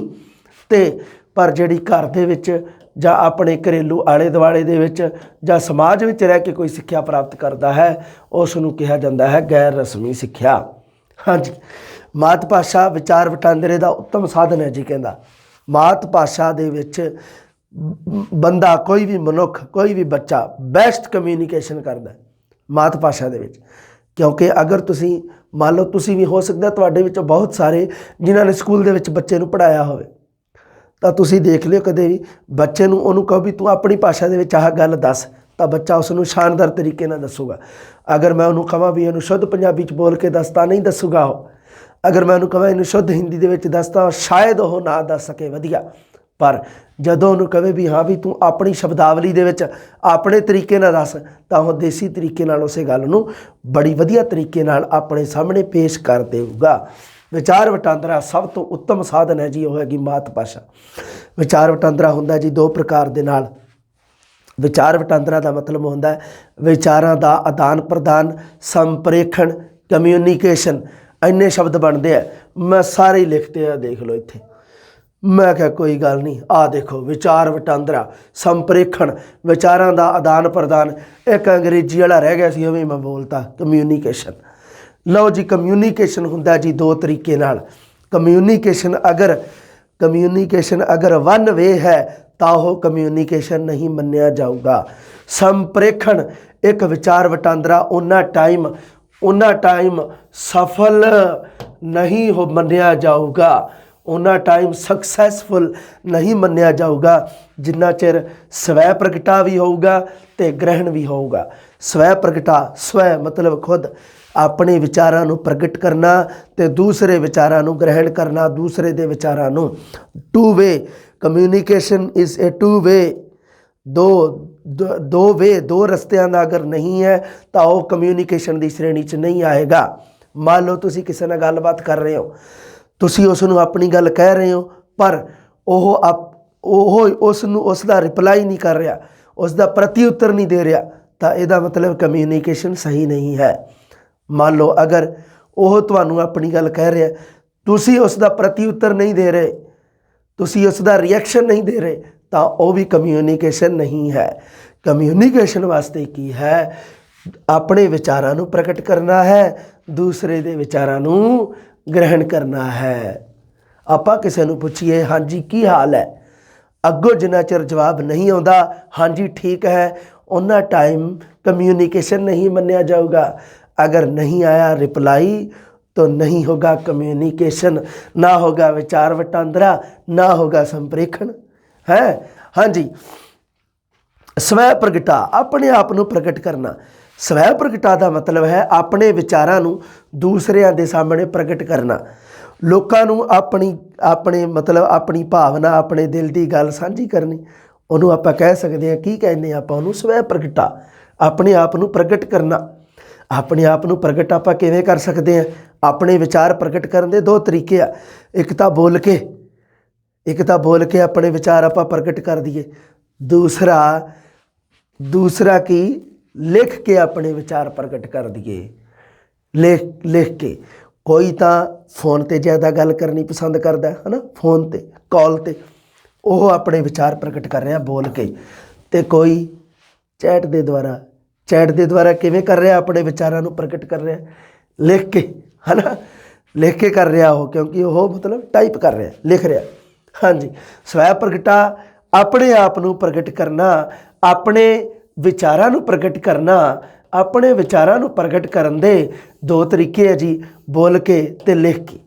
ਅਤੇ ਪਰ ਜਿਹੜੀ ਘਰ ਦੇ ਵਿੱਚ ਜਾਂ ਆਪਣੇ ਘਰੇਲੂ ਆਲੇ ਦੁਆਲੇ ਦੇ ਵਿੱਚ ਜਾਂ ਸਮਾਜ ਵਿੱਚ ਰਹਿ ਕੇ ਕੋਈ ਸਿੱਖਿਆ ਪ੍ਰਾਪਤ ਕਰਦਾ ਹੈ, ਉਸ ਨੂੰ ਕਿਹਾ ਜਾਂਦਾ ਹੈ ਗੈਰ ਰਸਮੀ ਸਿੱਖਿਆ। ਹਾਂਜੀ, ਮਾਤ ਭਾਸ਼ਾ ਵਿਚਾਰ ਵਟਾਂਦਰੇ ਦਾ ਉੱਤਮ ਸਾਧਨ ਹੈ ਜੀ। ਕਹਿੰਦਾ ਮਾਤ ਭਾਸ਼ਾ ਦੇ ਵਿੱਚ ਬੰਦਾ, ਕੋਈ ਵੀ ਮਨੁੱਖ, ਕੋਈ ਵੀ ਬੱਚਾ ਬੈਸਟ ਕਮਿਊਨੀਕੇਸ਼ਨ ਕਰਦਾ ਮਾਤ ਭਾਸ਼ਾ ਦੇ ਵਿੱਚ। ਕਿਉਂਕਿ ਅਗਰ ਤੁਸੀਂ ਮੰਨ ਲਓ ਤੁਸੀਂ ਵੀ ਹੋ ਸਕਦਾ ਤੁਹਾਡੇ ਵਿੱਚੋਂ ਬਹੁਤ ਸਾਰੇ ਜਿਨ੍ਹਾਂ ਨੇ ਸਕੂਲ ਦੇ ਵਿੱਚ ਬੱਚੇ ਨੂੰ ਪੜ੍ਹਾਇਆ ਹੋਵੇ, ਤਾਂ ਤੁਸੀਂ ਦੇਖ ਲਿਓ ਕਦੇ ਵੀ ਬੱਚੇ ਨੂੰ ਉਹਨੂੰ ਕਹੋ ਵੀ ਤੂੰ ਆਪਣੀ ਭਾਸ਼ਾ ਦੇ ਵਿੱਚ ਆਹ ਗੱਲ ਦੱਸ, ਤਾਂ ਬੱਚਾ ਉਸ ਨੂੰ ਸ਼ਾਨਦਾਰ ਤਰੀਕੇ ਨਾਲ ਦੱਸੂਗਾ। ਅਗਰ ਮੈਂ ਉਹਨੂੰ ਕਹਾਂ ਵੀ ਇਹਨੂੰ ਸ਼ੁੱਧ ਪੰਜਾਬੀ 'ਚ ਬੋਲ ਕੇ ਦੱਸ ਤਾਂ ਨਹੀਂ ਦੱਸੂਗਾ ਉਹ। ਅਗਰ ਮੈਂ ਉਹਨੂੰ ਕਹਾਂ ਇਹਨੂੰ ਸ਼ੁੱਧ ਹਿੰਦੀ ਦੇ ਵਿੱਚ ਦੱਸ ਤਾਂ ਸ਼ਾਇਦ ਉਹ ਨਾ ਦੱਸ ਸਕੇ ਵਧੀਆ। ਪਰ ਜਦੋਂ ਉਹਨੂੰ ਕਹੇ ਵੀ ਹਾਂ ਵੀ ਤੂੰ ਆਪਣੀ ਸ਼ਬਦਾਵਲੀ ਦੇ ਵਿੱਚ ਆਪਣੇ ਤਰੀਕੇ ਨਾਲ ਦੱਸ, ਤਾਂ ਉਹ ਦੇਸੀ ਤਰੀਕੇ ਨਾਲ ਉਸੇ ਗੱਲ ਨੂੰ ਬੜੀ ਵਧੀਆ ਤਰੀਕੇ ਨਾਲ ਆਪਣੇ ਸਾਹਮਣੇ ਪੇਸ਼ ਕਰ ਦੇਊਗਾ। ਵਿਚਾਰ ਵਟਾਂਦਰਾ ਸਭ ਤੋਂ ਉੱਤਮ ਸਾਧਨ ਹੈ ਜੀ, ਉਹ ਹੈਗੀ ਮਾਤ ਭਾਸ਼ਾ। ਵਿਚਾਰ ਵਟਾਂਦਰਾ ਹੁੰਦਾ ਜੀ ਦੋ ਪ੍ਰਕਾਰ ਦੇ ਨਾਲ। ਵਿਚਾਰ ਵਟਾਂਦਰਾ ਦਾ ਮਤਲਬ ਹੁੰਦਾ ਵਿਚਾਰਾਂ ਦਾ ਆਦਾਨ ਪ੍ਰਦਾਨ, ਸੰਪਰੇਖਣ, ਕਮਿਊਨੀਕੇਸ਼ਨ। ਇੰਨੇ ਸ਼ਬਦ ਬਣਦੇ ਆ, ਮੈਂ ਸਾਰੇ ਹੀ ਲਿਖਤੇ ਆ, ਦੇਖ ਲਓ ਇੱਥੇ। ਮੈਂ ਕਿਹਾ ਕੋਈ ਗੱਲ ਨਹੀਂ, ਆਹ ਦੇਖੋ ਵਿਚਾਰ ਵਟਾਂਦਰਾ, ਸੰਪਰੇਖਣ, ਵਿਚਾਰਾਂ ਦਾ ਆਦਾਨ ਪ੍ਰਦਾਨ। ਇੱਕ ਅੰਗਰੇਜ਼ੀ ਵਾਲਾ ਰਹਿ ਗਿਆ ਸੀ, ਉਹ ਵੀ ਮੈਂ ਬੋਲਤਾ, ਕਮਿਊਨੀਕੇਸ਼ਨ। ਲਓ ਜੀ, ਕਮਿਊਨੀਕੇਸ਼ਨ ਹੁੰਦਾ ਜੀ ਦੋ ਤਰੀਕੇ ਨਾਲ। ਕਮਿਊਨੀਕੇਸ਼ਨ ਅਗਰ ਵਨ ਵੇ ਹੈ ਤਾਂ ਉਹ ਕਮਿਊਨੀਕੇਸ਼ਨ ਨਹੀਂ ਮੰਨਿਆ ਜਾਊਗਾ। ਸੰਪਰੇਖਣ ਇੱਕ ਵਿਚਾਰ ਵਟਾਂਦਰਾ ਉਹਨਾਂ ਟਾਈਮ ਸਫਲ ਨਹੀਂ ਹੋ ਮੰਨਿਆ ਜਾਊਗਾ, ਉਹਨਾਂ ਟਾਈਮ ਸਕਸੈਸਫੁਲ ਨਹੀਂ ਮੰਨਿਆ ਜਾਊਗਾ ਜਿੰਨਾ ਚਿਰ ਸਵੈ ਪ੍ਰਗਟਾ ਵੀ ਹੋਊਗਾ ਅਤੇ ਗ੍ਰਹਿਣ ਵੀ ਹੋਊਗਾ। ਸਵੈ ਪ੍ਰਗਟਾ, ਸਵੈ ਮਤਲਬ ਖੁਦ, ਆਪਣੇ ਵਿਚਾਰਾਂ ਨੂੰ ਪ੍ਰਗਟ ਕਰਨਾ ਅਤੇ ਦੂਸਰੇ ਵਿਚਾਰਾਂ ਨੂੰ ਗ੍ਰਹਿਣ ਕਰਨਾ, ਦੂਸਰੇ ਦੇ ਵਿਚਾਰਾਂ ਨੂੰ। Two way communication is A two way. ਦੋ ਰਸਤਿਆਂ ਦਾ ਅਗਰ ਨਹੀਂ ਹੈ ਤਾਂ ਉਹ ਕਮਿਊਨੀਕੇਸ਼ਨ ਦੀ ਸ਼੍ਰੇਣੀ 'ਚ ਨਹੀਂ ਆਏਗਾ। ਮੰਨ ਲਓ ਤੁਸੀਂ ਕਿਸੇ ਨਾਲ ਗੱਲਬਾਤ ਕਰ ਰਹੇ ਹੋ, ਤੁਸੀਂ ਉਸ ਨੂੰ ਆਪਣੀ ਗੱਲ ਕਹਿ ਰਹੇ ਹੋ, ਪਰ ਉਸ ਦਾ ਰਿਪਲਾਈ ਨਹੀਂ ਕਰ ਰਿਹਾ, ਉਸ ਦਾ ਪ੍ਰਤੀ ਉੱਤਰ ਨਹੀਂ ਦੇ ਰਿਹਾ, ਤਾਂ ਇਹਦਾ ਮਤਲਬ ਕਮਿਊਨੀਕੇਸ਼ਨ ਸਹੀ ਨਹੀਂ ਹੈ। ਮੰਨ ਲਓ ਅਗਰ ਉਹ ਤੁਹਾਨੂੰ ਆਪਣੀ ਗੱਲ ਕਹਿ ਰਿਹਾ, ਤੁਸੀਂ ਉਸ ਦਾ ਪ੍ਰਤੀ ਉੱਤਰ ਨਹੀਂ ਦੇ ਰਹੇ, ਤੁਸੀਂ ਉਸ ਦਾ ਰਿਐਕਸ਼ਨ ਨਹੀਂ ਦੇ ਰਹੇ, ਤਾਂ ਉਹ ਵੀ ਕਮਿਊਨੀਕੇਸ਼ਨ ਨਹੀਂ ਹੈ। ਕਮਿਊਨੀਕੇਸ਼ਨ ਵਾਸਤੇ ਕੀ ਹੈ? ਆਪਣੇ ਵਿਚਾਰਾਂ ਨੂੰ ਪ੍ਰਗਟ ਕਰਨਾ ਹੈ, ਦੂਸਰੇ ਦੇ ਵਿਚਾਰਾਂ ਨੂੰ ਗ੍ਰਹਿਣ ਕਰਨਾ ਹੈ। ਆਪਾਂ ਕਿਸੇ ਨੂੰ ਪੁੱਛੀਏ ਹਾਂਜੀ ਕੀ ਹਾਲ ਹੈ, ਅੱਗੋਂ ਜਿੰਨਾ ਚਿਰ ਜਵਾਬ ਨਹੀਂ ਆਉਂਦਾ ਹਾਂਜੀ ਠੀਕ ਹੈ, ਉਹਨਾਂ ਟਾਈਮ ਕਮਿਊਨੀਕੇਸ਼ਨ ਨਹੀਂ ਮੰਨਿਆ ਜਾਊਗਾ। अगर नहीं आया रिप्लाई तो नहीं होगा कम्युनिकेशन, ना होगा विचार वटांदरा, ना होगा संप्रेखण है। हाँ जी, स्वै प्रगटा अपने आप को प्रगट करना। स्वै प्रगटा का मतलब है अपने विचारां नूं दूसरिਆਂ ਦੇ सामने प्रगट करना। लोकां नूं अपनी मतलब अपनी भावना, अपने दिल की गल साझी करनी, ਉਹਨੂੰ ਆਪਾਂ ਕਹਿ ਸਕਦੇ ਹਾਂ, ਕੀ ਕਹਿੰਦੇ ਆਪਾਂ ਉਹਨੂੰ? स्वै प्रगटा, अपने आप को प्रगट करना। ਆਪਣੇ ਆਪ ਨੂੰ ਪ੍ਰਗਟ ਆਪਾਂ ਕਿਵੇਂ ਕਰ ਸਕਦੇ ਹਾਂ? ਆਪਣੇ ਵਿਚਾਰ ਪ੍ਰਗਟ ਕਰਨ ਦੇ ਦੋ ਤਰੀਕੇ ਆ। ਇੱਕ ਤਾਂ ਬੋਲ ਕੇ ਆਪਣੇ ਵਿਚਾਰ ਆਪਾਂ ਪ੍ਰਗਟ ਕਰ ਦਈਏ, ਦੂਸਰਾ ਕੀ ਲਿਖ ਕੇ ਆਪਣੇ ਵਿਚਾਰ ਪ੍ਰਗਟ ਕਰ ਦਈਏ। ਲਿਖ ਕੇ ਕੋਈ ਤਾਂ ਫੋਨ ਤੇ ਜ਼ਿਆਦਾ ਗੱਲ ਕਰਨੀ ਪਸੰਦ ਕਰਦਾ ਹੈ ਨਾ, ਫੋਨ ਤੇ ਕਾਲ ਤੇ ਉਹ ਆਪਣੇ ਵਿਚਾਰ ਪ੍ਰਗਟ ਕਰ ਰਿਹਾ ਬੋਲ ਕੇ, ਤੇ ਕੋਈ ਚੈਟ ਦੇ ਦੁਆਰਾ ਕਿਵੇਂ ਕਰ ਰਿਹਾ? ਆਪਣੇ ਵਿਚਾਰਾਂ ਨੂੰ ਪ੍ਰਗਟ ਕਰ ਰਿਹਾ ਲਿਖ ਕੇ, ਹੈ ਨਾ, ਲਿਖ ਕੇ ਕਰ ਰਿਹਾ ਉਹ, ਕਿਉਂਕਿ ਉਹ ਮਤਲਬ ਟਾਈਪ ਕਰ ਰਿਹਾ, ਲਿਖ ਰਿਹਾ। ਹਾਂਜੀ, ਸਵੈ ਪ੍ਰਗਟਾ ਆਪਣੇ ਆਪ ਨੂੰ ਪ੍ਰਗਟ ਕਰਨਾ, ਆਪਣੇ ਵਿਚਾਰਾਂ ਨੂੰ ਪ੍ਰਗਟ ਕਰਨਾ। ਆਪਣੇ ਵਿਚਾਰਾਂ ਨੂੰ ਪ੍ਰਗਟ ਕਰਨ ਦੇ ਦੋ ਤਰੀਕੇ ਹੈ ਜੀ, ਬੋਲ ਕੇ ਅਤੇ ਲਿਖ ਕੇ।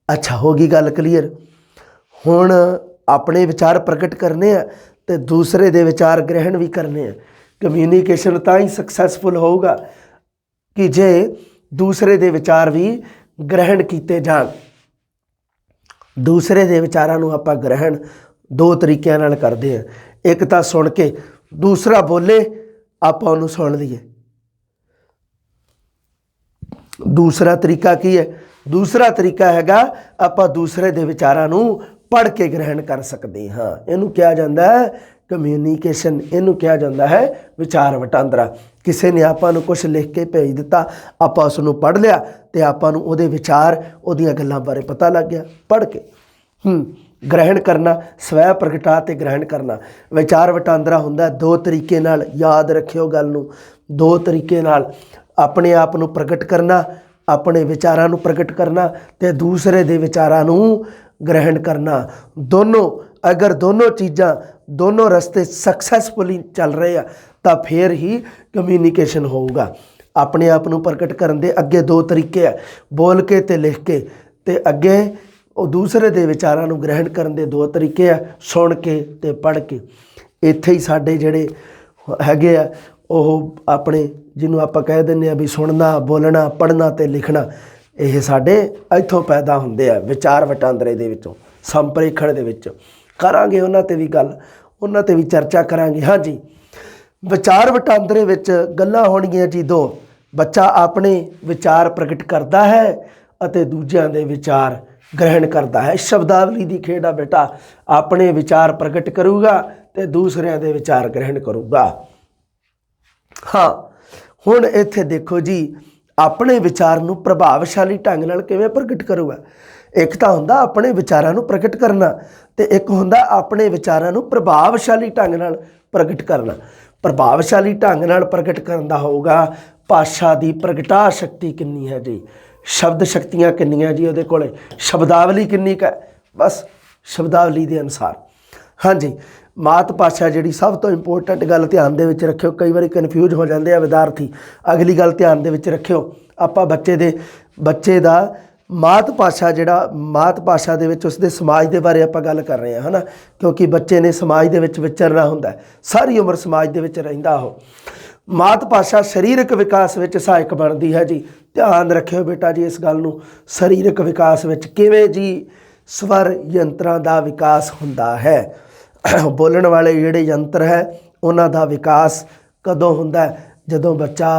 ਅੱਛਾ, ਹੋ ਗਈ ਗੱਲ ਕਲੀਅਰ। ਹੁਣ ਆਪਣੇ ਵਿਚਾਰ ਪ੍ਰਗਟ ਕਰਨੇ ਆ ਅਤੇ ਦੂਸਰੇ ਦੇ ਵਿਚਾਰ ਗ੍ਰਹਿਣ ਵੀ ਕਰਨੇ ਆ। ਕਮਿਊਨੀਕੇਸ਼ਨ ਤਾਂ ਹੀ ਸਕਸੈਸਫੁਲ ਹੋਊਗਾ ਕਿ ਜੇ ਦੂਸਰੇ ਦੇ ਵਿਚਾਰ ਵੀ ਗ੍ਰਹਿਣ ਕੀਤੇ ਜਾਣ। ਦੂਸਰੇ ਦੇ ਵਿਚਾਰਾਂ ਨੂੰ ਆਪਾਂ ਗ੍ਰਹਿਣ ਦੋ ਤਰੀਕਿਆਂ ਨਾਲ ਕਰਦੇ ਹਾਂ। ਇੱਕ ਤਾਂ ਸੁਣ ਕੇ, ਦੂਸਰਾ ਬੋਲੇ ਆਪਾਂ ਉਹਨੂੰ ਸੁਣ ਲਈਏ। ਦੂਸਰਾ ਤਰੀਕਾ ਕੀ ਹੈ? ਦੂਸਰਾ ਤਰੀਕਾ ਹੈਗਾ ਆਪਾਂ ਦੂਸਰੇ ਦੇ ਵਿਚਾਰਾਂ ਨੂੰ ਪੜ੍ਹ ਕੇ ਗ੍ਰਹਿਣ ਕਰ ਸਕਦੇ ਹਾਂ। ਇਹਨੂੰ ਕਿਹਾ ਜਾਂਦਾ ਹੈ ਕਮਿਊਨੀਕੇਸ਼ਨ, ਇਹਨੂੰ ਕਿਹਾ ਜਾਂਦਾ ਹੈ ਵਿਚਾਰ ਵਟਾਂਦਰਾ। ਕਿਸੇ ਨੇ ਆਪਾਂ ਨੂੰ ਕੁਛ ਲਿਖ ਕੇ ਭੇਜ ਦਿੱਤਾ, ਆਪਾਂ ਉਸ ਨੂੰ ਪੜ੍ਹ ਲਿਆ ਅਤੇ ਆਪਾਂ ਨੂੰ ਉਹਦੇ ਵਿਚਾਰ, ਉਹਦੀਆਂ ਗੱਲਾਂ ਬਾਰੇ ਪਤਾ ਲੱਗ ਗਿਆ ਪੜ੍ਹ ਕੇ। ਗ੍ਰਹਿਣ ਕਰਨਾ, ਸਵੈ ਪ੍ਰਗਟਾ ਅਤੇ ਗ੍ਰਹਿਣ ਕਰਨਾ। ਵਿਚਾਰ ਵਟਾਂਦਰਾ ਹੁੰਦਾ ਦੋ ਤਰੀਕੇ ਨਾਲ, ਯਾਦ ਰੱਖਿਓ ਗੱਲ ਨੂੰ, ਦੋ ਤਰੀਕੇ ਨਾਲ। ਆਪਣੇ ਆਪ ਨੂੰ ਪ੍ਰਗਟ ਕਰਨਾ, ਆਪਣੇ ਵਿਚਾਰਾਂ ਨੂੰ ਪ੍ਰਗਟ ਕਰਨਾ, ਅਤੇ ਦੂਸਰੇ ਦੇ ਵਿਚਾਰਾਂ ਨੂੰ ਗ੍ਰਹਿਣ ਕਰਨਾ। ਅਗਰ ਦੋਨੋਂ ਚੀਜ਼ਾਂ, ਦੋਨੋਂ ਰਸਤੇ ਸਕਸੈਸਫੁਲੀ ਚੱਲ ਰਹੇ ਆ ਤਾਂ ਫਿਰ ਹੀ ਕਮਿਊਨੀਕੇਸ਼ਨ ਹੋਊਗਾ। ਆਪਣੇ ਆਪ ਨੂੰ ਪ੍ਰਗਟ ਕਰਨ ਦੇ ਅੱਗੇ ਦੋ ਤਰੀਕੇ ਆ, ਬੋਲ ਕੇ ਤੇ ਲਿਖ ਕੇ, ਤੇ ਅੱਗੇ ਉਹ ਦੂਸਰੇ ਦੇ ਵਿਚਾਰਾਂ ਨੂੰ ਗ੍ਰਹਿਣ ਕਰਨ ਦੇ ਦੋ ਤਰੀਕੇ ਆ, ਸੁਣ ਕੇ ਤੇ ਪੜ੍ਹ ਕੇ। ਇੱਥੇ ਹੀ ਸਾਡੇ ਜਿਹੜੇ ਹੈਗੇ ਆ ਉਹ ਆਪਣੇ ਜਿਹਨੂੰ ਆਪਾਂ ਕਹਿ ਦਿੰਦੇ ਆ ਵੀ ਸੁਣਨਾ, ਬੋਲਣਾ, ਪੜ੍ਹਨਾ ਤੇ ਲਿਖਣਾ, ਇਹ ਸਾਡੇ ਇੱਥੋਂ ਪੈਦਾ ਹੁੰਦੇ ਆ ਵਿਚਾਰ ਵਟਾਂਦਰੇ ਦੇ ਵਿੱਚੋਂ, ਸੰਪਰੇਖਣ ਦੇ ਵਿੱਚ। ਕਰਾਂਗੇ ਉਹਨਾਂ 'ਤੇ ਵੀ ਗੱਲ, ਉਹਨਾਂ 'ਤੇ ਵੀ ਚਰਚਾ ਕਰਾਂਗੇ। ਹਾਂਜੀ, ਵਿਚਾਰ ਵਟਾਂਦਰੇ ਵਿੱਚ ਗੱਲਾਂ ਹੋਣਗੀਆਂ ਜੀ ਦੋ। ਬੱਚਾ ਆਪਣੇ ਵਿਚਾਰ ਪ੍ਰਗਟ ਕਰਦਾ ਹੈ ਅਤੇ ਦੂਜਿਆਂ ਦੇ ਵਿਚਾਰ ਗ੍ਰਹਿਣ ਕਰਦਾ ਹੈ। ਸ਼ਬਦਾਵਲੀ ਦੀ ਖੇਡ ਆ ਬੇਟਾ, ਆਪਣੇ ਵਿਚਾਰ ਪ੍ਰਗਟ ਕਰੂਗਾ ਤੇ ਦੂਸਰਿਆਂ ਦੇ ਵਿਚਾਰ ਗ੍ਰਹਿਣ ਕਰੂਗਾ। ਹਾਂ, ਹੁਣ ਇੱਥੇ ਦੇਖੋ ਜੀ, ਆਪਣੇ ਵਿਚਾਰ ਨੂੰ ਪ੍ਰਭਾਵਸ਼ਾਲੀ ਢੰਗ ਨਾਲ ਕਿਵੇਂ ਪ੍ਰਗਟ ਕਰੂਗਾ। ਇੱਕ ਤਾਂ ਹੁੰਦਾ ਆਪਣੇ ਵਿਚਾਰਾਂ ਨੂੰ ਪ੍ਰਗਟ ਕਰਨਾ ਤੇ ਇੱਕ ਹੁੰਦਾ ਆਪਣੇ ਵਿਚਾਰਾਂ ਨੂੰ ਪ੍ਰਭਾਵਸ਼ਾਲੀ ਢੰਗ ਨਾਲ ਪ੍ਰਗਟ ਕਰਨਾ। ਪ੍ਰਭਾਵਸ਼ਾਲੀ ਢੰਗ ਨਾਲ ਪ੍ਰਗਟ ਕਰਨ ਦਾ ਹੋਊਗਾ ਭਾਸ਼ਾ ਦੀ ਪ੍ਰਗਟਾ ਸ਼ਕਤੀ ਕਿੰਨੀ ਹੈ ਜੀ, ਸ਼ਬਦ ਸ਼ਕਤੀਆਂ ਕਿੰਨੀਆਂ ਜੀ ਉਹਦੇ ਕੋਲੇ, ਸ਼ਬਦਾਵਲੀ ਕਿੰਨੀ ਕੁ ਹੈ, ਬਸ ਸ਼ਬਦਾਵਲੀ ਦੇ ਅਨੁਸਾਰ। ਹਾਂਜੀ, ਮਾਤ ਭਾਸ਼ਾ ਜਿਹੜੀ ਸਭ ਤੋਂ ਇੰਪੋਰਟੈਂਟ ਗੱਲ ਧਿਆਨ ਦੇ ਵਿੱਚ ਰੱਖਿਓ, ਕਈ ਵਾਰੀ ਕਨਫਿਊਜ਼ ਹੋ ਜਾਂਦੇ ਆ ਵਿਦਿਆਰਥੀ। ਅਗਲੀ ਗੱਲ ਧਿਆਨ ਦੇ ਵਿੱਚ ਰੱਖਿਓ, ਆਪਾਂ ਬੱਚੇ ਦਾ ਮਾਤ ਭਾਸ਼ਾ ਜਿਹੜਾ, ਮਾਤ ਭਾਸ਼ਾ ਦੇ ਵਿੱਚ ਉਸਦੇ ਸਮਾਜ ਦੇ ਬਾਰੇ ਆਪਾਂ ਗੱਲ ਕਰ ਰਹੇ ਹਾਂ, ਹੈ ਨਾ, ਕਿਉਂਕਿ ਬੱਚੇ ਨੇ ਸਮਾਜ ਦੇ ਵਿੱਚ ਵਿਚਰਨਾ ਹੁੰਦਾ, ਸਾਰੀ ਉਮਰ ਸਮਾਜ ਦੇ ਵਿੱਚ ਰਹਿੰਦਾ ਉਹ। ਮਾਤ ਭਾਸ਼ਾ ਸਰੀਰਕ ਵਿਕਾਸ ਵਿੱਚ ਸਹਾਇਕ ਬਣਦੀ ਹੈ ਜੀ। ਧਿਆਨ ਰੱਖਿਓ ਬੇਟਾ ਜੀ ਇਸ ਗੱਲ ਨੂੰ, ਸਰੀਰਕ ਵਿਕਾਸ ਵਿੱਚ ਕਿਵੇਂ ਜੀ, ਸਵਰ ਯੰਤਰਾਂ ਦਾ ਵਿਕਾਸ ਹੁੰਦਾ ਹੈ। ਬੋਲਣ ਵਾਲੇ ਜਿਹੜੇ ਯੰਤਰ ਹੈ ਉਹਨਾਂ ਦਾ ਵਿਕਾਸ ਕਦੋਂ ਹੁੰਦਾ ਹੈ? ਜਦੋਂ ਬੱਚਾ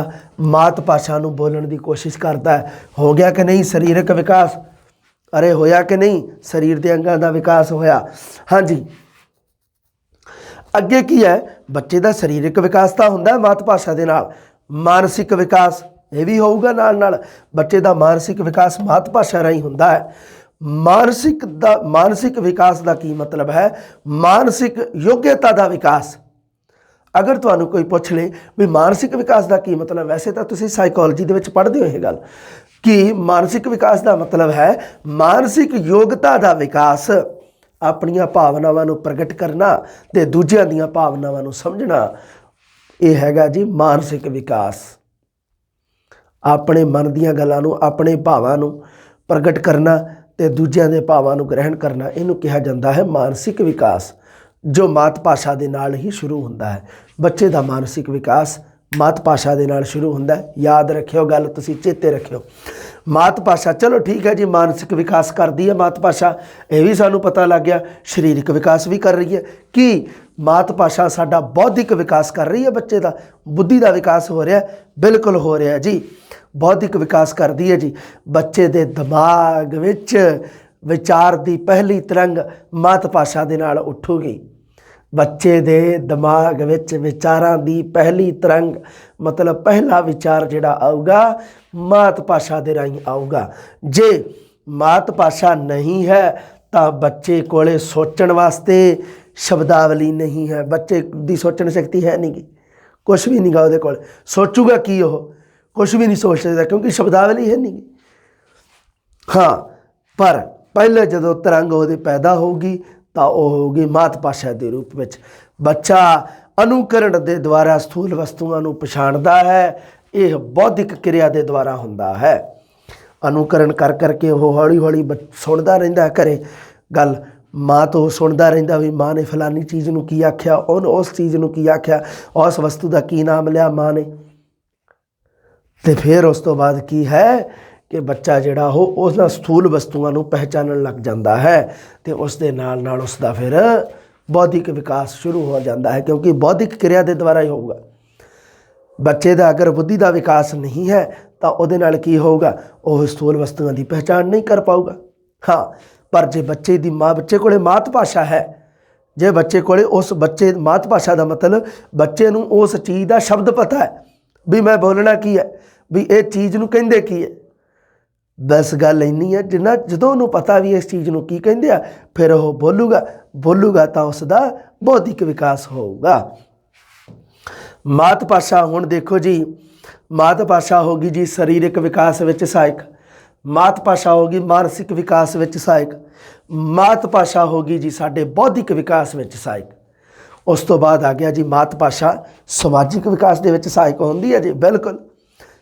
ਮਾਤ ਭਾਸ਼ਾ ਨੂੰ ਬੋਲਣ ਦੀ ਕੋਸ਼ਿਸ਼ ਕਰਦਾ ਹੈ। ਹੋ ਗਿਆ ਕਿ ਨਹੀਂ ਸਰੀਰਕ ਵਿਕਾਸ? ਅਰੇ ਹੋਇਆ ਕਿ ਨਹੀਂ? ਸਰੀਰ ਦੇ ਅੰਗਾਂ ਦਾ ਵਿਕਾਸ ਹੋਇਆ। ਹਾਂਜੀ, ਅੱਗੇ ਕੀ ਹੈ? ਬੱਚੇ ਦਾ ਸਰੀਰਕ ਵਿਕਾਸ ਤਾਂ ਹੁੰਦਾ ਮਾਤ ਭਾਸ਼ਾ ਦੇ ਨਾਲ, ਮਾਨਸਿਕ ਵਿਕਾਸ ਇਹ ਵੀ ਹੋਊਗਾ ਨਾਲ ਨਾਲ। ਬੱਚੇ ਦਾ ਮਾਨਸਿਕ ਵਿਕਾਸ ਮਾਤ ਭਾਸ਼ਾ ਰਾਹੀਂ ਹੁੰਦਾ ਹੈ। ਮਾਨਸਿਕ ਵਿਕਾਸ ਦਾ ਕੀ ਮਤਲਬ ਹੈ? ਮਾਨਸਿਕ ਯੋਗਤਾ ਦਾ ਵਿਕਾਸ। ਅਗਰ ਤੁਹਾਨੂੰ ਕੋਈ ਪੁੱਛ ਲੇ ਵੀ ਮਾਨਸਿਕ ਵਿਕਾਸ ਦਾ ਕੀ ਮਤਲਬ, ਵੈਸੇ ਤਾਂ ਤੁਸੀਂ ਸਾਈਕੋਲੋਜੀ ਦੇ ਵਿੱਚ ਪੜ੍ਹਦੇ ਹੋ ਇਹ ਗੱਲ, ਕਿ ਮਾਨਸਿਕ ਵਿਕਾਸ ਦਾ ਮਤਲਬ ਹੈ ਮਾਨਸਿਕ ਯੋਗਤਾ ਦਾ ਵਿਕਾਸ, ਆਪਣੀਆਂ ਭਾਵਨਾਵਾਂ ਨੂੰ ਪ੍ਰਗਟ ਕਰਨਾ ਤੇ ਦੂਜਿਆਂ ਦੀਆਂ ਭਾਵਨਾਵਾਂ ਨੂੰ ਸਮਝਣਾ। ਇਹ ਹੈਗਾ ਜੀ ਮਾਨਸਿਕ ਵਿਕਾਸ। ਆਪਣੇ ਮਨ ਦੀਆਂ ਗੱਲਾਂ ਨੂੰ, ਆਪਣੇ ਭਾਵਾਂ ਨੂੰ ਪ੍ਰਗਟ ਕਰਨਾ ਤੇ ਦੂਜਿਆਂ ਦੇ ਭਾਵਾਂ ਨੂੰ ਗ੍ਰਹਿਣ ਕਰਨਾ, ਇਹਨੂੰ ਕਿਹਾ ਜਾਂਦਾ ਹੈ ਮਾਨਸਿਕ ਵਿਕਾਸ, ਜੋ ਮਾਤ ਭਾਸ਼ਾ ਦੇ ਨਾਲ ਹੀ ਸ਼ੁਰੂ ਹੁੰਦਾ ਹੈ। ਬੱਚੇ ਦਾ ਮਾਨਸਿਕ ਵਿਕਾਸ ਮਾਤ ਭਾਸ਼ਾ ਦੇ ਨਾਲ ਸ਼ੁਰੂ ਹੁੰਦਾ ਹੈ। ਯਾਦ ਰੱਖਿਓ ਗੱਲ, ਤੁਸੀਂ ਚੇਤੇ ਰੱਖਿਓ। ਮਾਤ ਭਾਸ਼ਾ, ਚਲੋ ਠੀਕ ਹੈ ਜੀ, ਮਾਨਸਿਕ ਵਿਕਾਸ ਕਰਦੀ ਹੈ ਮਾਤ ਭਾਸ਼ਾ, ਇਹ ਵੀ ਸਾਨੂੰ ਪਤਾ ਲੱਗ ਗਿਆ। ਸਰੀਰਕ ਵਿਕਾਸ ਵੀ ਕਰ ਰਹੀ ਹੈ। ਕੀ ਮਾਤ ਭਾਸ਼ਾ ਸਾਡਾ ਬੌਧਿਕ ਵਿਕਾਸ ਕਰ ਰਹੀ ਹੈ? ਬੱਚੇ ਦਾ ਬੁੱਧੀ ਦਾ ਵਿਕਾਸ ਹੋ ਰਿਹਾ? ਬਿਲਕੁਲ ਹੋ ਰਿਹਾ ਜੀ, ਬੌਧਿਕ ਵਿਕਾਸ ਕਰਦੀ ਹੈ ਜੀ। ਬੱਚੇ ਦੇ ਦਿਮਾਗ ਵਿੱਚ ਵਿਚਾਰ ਦੀ ਪਹਿਲੀ ਤਰੰਗ ਮਾਤ ਭਾਸ਼ਾ ਦੇ ਨਾਲ ਉੱਠੂਗੀ। ਬੱਚੇ ਦੇ ਦਿਮਾਗ ਵਿੱਚ ਵਿਚਾਰਾਂ ਦੀ ਪਹਿਲੀ ਤਰੰਗ, ਮਤਲਬ ਪਹਿਲਾ ਵਿਚਾਰ ਜਿਹੜਾ ਆਊਗਾ ਮਾਤ ਭਾਸ਼ਾ ਦੇ ਰਾਹੀਂ ਆਊਗਾ। ਜੇ ਮਾਤ ਭਾਸ਼ਾ ਨਹੀਂ ਹੈ ਤਾਂ ਬੱਚੇ ਕੋਲੇ ਸੋਚਣ ਵਾਸਤੇ ਸ਼ਬਦਾਵਲੀ ਨਹੀਂ ਹੈ। ਬੱਚੇ ਦੀ ਸੋਚਣ ਸ਼ਕਤੀ ਹੈ ਨਹੀਂ ਗੀ, ਕੁਛ ਵੀ ਨਹੀਂ ਗਾ ਉਹਦੇ ਕੋਲ। ਸੋਚੂਗਾ ਕੀ? ਉਹ ਕੁਛ ਵੀ ਨਹੀਂ ਸੋਚ ਸਕਦਾ ਕਿਉਂਕਿ ਸ਼ਬਦਾਵਲੀ ਹੈ ਨਹੀਂ ਗੀ। ਹਾਂ, ਪਰ ਪਹਿਲੇ ਜਦੋਂ ਤਰੰਗ ਉਹਦੇ ਪੈਦਾ ਹੋਊਗੀ ਤਾਂ ਉਹ ਹੋਊਗੀ ਮਾਤ ਭਾਸ਼ਾ ਦੇ ਰੂਪ ਵਿੱਚ। ਬੱਚਾ ਅਨੁਕਰਣ ਦੇ ਦੁਆਰਾ ਸਥੂਲ ਵਸਤੂਆਂ ਨੂੰ ਪਛਾਣਦਾ ਹੈ। ਇਹ ਬੌਧਿਕ ਕਿਰਿਆ ਦੇ ਦੁਆਰਾ ਹੁੰਦਾ ਹੈ। ਅਨੁਕਰਣ ਕਰ ਕਰਕੇ ਉਹ ਹੌਲੀ ਹੌਲੀ ਸੁਣਦਾ ਰਹਿੰਦਾ ਘਰੇ ਗੱਲ, ਮਾਂ ਤੋਂ ਸੁਣਦਾ ਰਹਿੰਦਾ ਵੀ ਮਾਂ ਨੇ ਫਲਾਨੀ ਚੀਜ਼ ਨੂੰ ਕੀ ਆਖਿਆ, ਉਹਨੂੰ ਉਸ ਚੀਜ਼ ਨੂੰ ਕੀ ਆਖਿਆ, ਉਸ ਵਸਤੂ ਦਾ ਕੀ ਨਾਮ ਲਿਆ ਮਾਂ ਨੇ। ਤੇ ਫਿਰ ਉਸ ਤੋਂ ਬਾਅਦ ਕੀ ਹੈ ਕਿ ਬੱਚਾ ਜਿਹੜਾ ਉਹ ਉਹਨਾਂ ਸਥੂਲ ਵਸਤੂਆਂ ਨੂੰ ਪਹਿਚਾਨਣ ਲੱਗ ਜਾਂਦਾ ਹੈ ਤੇ ਉਸ ਦੇ ਨਾਲ ਨਾਲ ਉਸ ਦਾ ਫਿਰ ਬੌਧਿਕ ਵਿਕਾਸ ਸ਼ੁਰੂ ਹੋ ਜਾਂਦਾ ਹੈ, ਕਿਉਂਕਿ ਬੌਧਿਕ ਕਿਰਿਆ ਦੇ ਦੁਆਰਾ ਹੀ ਹੋਊਗਾ। ਬੱਚੇ ਦਾ ਅਗਰ ਬੁੱਧੀ ਦਾ ਵਿਕਾਸ ਨਹੀਂ ਹੈ ਤਾਂ ਉਹਦੇ ਨਾਲ ਕੀ ਹੋਊਗਾ? ਉਹ ਸਥੂਲ ਵਸਤੂਆਂ ਦੀ ਪਹਿਚਾਣ ਨਹੀਂ ਕਰ ਪਾਊਗਾ। ਹਾਂ, ਪਰ ਜੇ ਬੱਚੇ ਕੋਲੇ ਮਾਤ ਭਾਸ਼ਾ ਹੈ, ਜੇ ਬੱਚੇ ਕੋਲੇ ਮਾਤ ਭਾਸ਼ਾ ਦਾ ਮਤਲਬ ਬੱਚੇ ਨੂੰ ਉਸ ਚੀਜ਼ ਦਾ ਸ਼ਬਦ ਪਤਾ ਹੈ ਵੀ ਮੈਂ ਬੋਲਣਾ ਕੀ ਹੈ, ਵੀ ਇਹ ਚੀਜ਼ ਨੂੰ ਕਹਿੰਦੇ ਕੀ ਹੈ। ਬਸ ਗੱਲ ਇੰਨੀ ਹੈ, ਜਦੋਂ ਉਹਨੂੰ ਪਤਾ ਵੀ ਇਸ ਚੀਜ਼ ਨੂੰ ਕੀ ਕਹਿੰਦੇ ਆ, ਫਿਰ ਉਹ ਬੋਲੂਗਾ ਤਾਂ ਉਸ ਦਾ ਬੌਧਿਕ ਵਿਕਾਸ ਹੋਊਗਾ। ਮਾਤ ਭਾਸ਼ਾ, ਹੁਣ ਦੇਖੋ ਜੀ, ਮਾਤ ਭਾਸ਼ਾ ਹੋ ਗਈ ਜੀ ਸਰੀਰਕ ਵਿਕਾਸ ਵਿੱਚ ਸਹਾਇਕ, ਮਾਤ ਭਾਸ਼ਾ ਹੋ ਗਈ ਮਾਨਸਿਕ ਵਿਕਾਸ ਵਿੱਚ ਸਹਾਇਕ, ਮਾਤ ਭਾਸ਼ਾ ਹੋ ਗਈ ਜੀ ਸਾਡੇ ਬੌਧਿਕ ਵਿਕਾਸ ਵਿੱਚ ਸਹਾਇਕ। ਉਸ ਤੋਂ ਬਾਅਦ ਆ ਗਿਆ ਜੀ ਮਾਤ ਭਾਸ਼ਾ ਸਮਾਜਿਕ ਵਿਕਾਸ ਦੇ ਵਿੱਚ ਸਹਾਇਕ ਹੁੰਦੀ ਹੈ ਜੀ। ਬਿਲਕੁਲ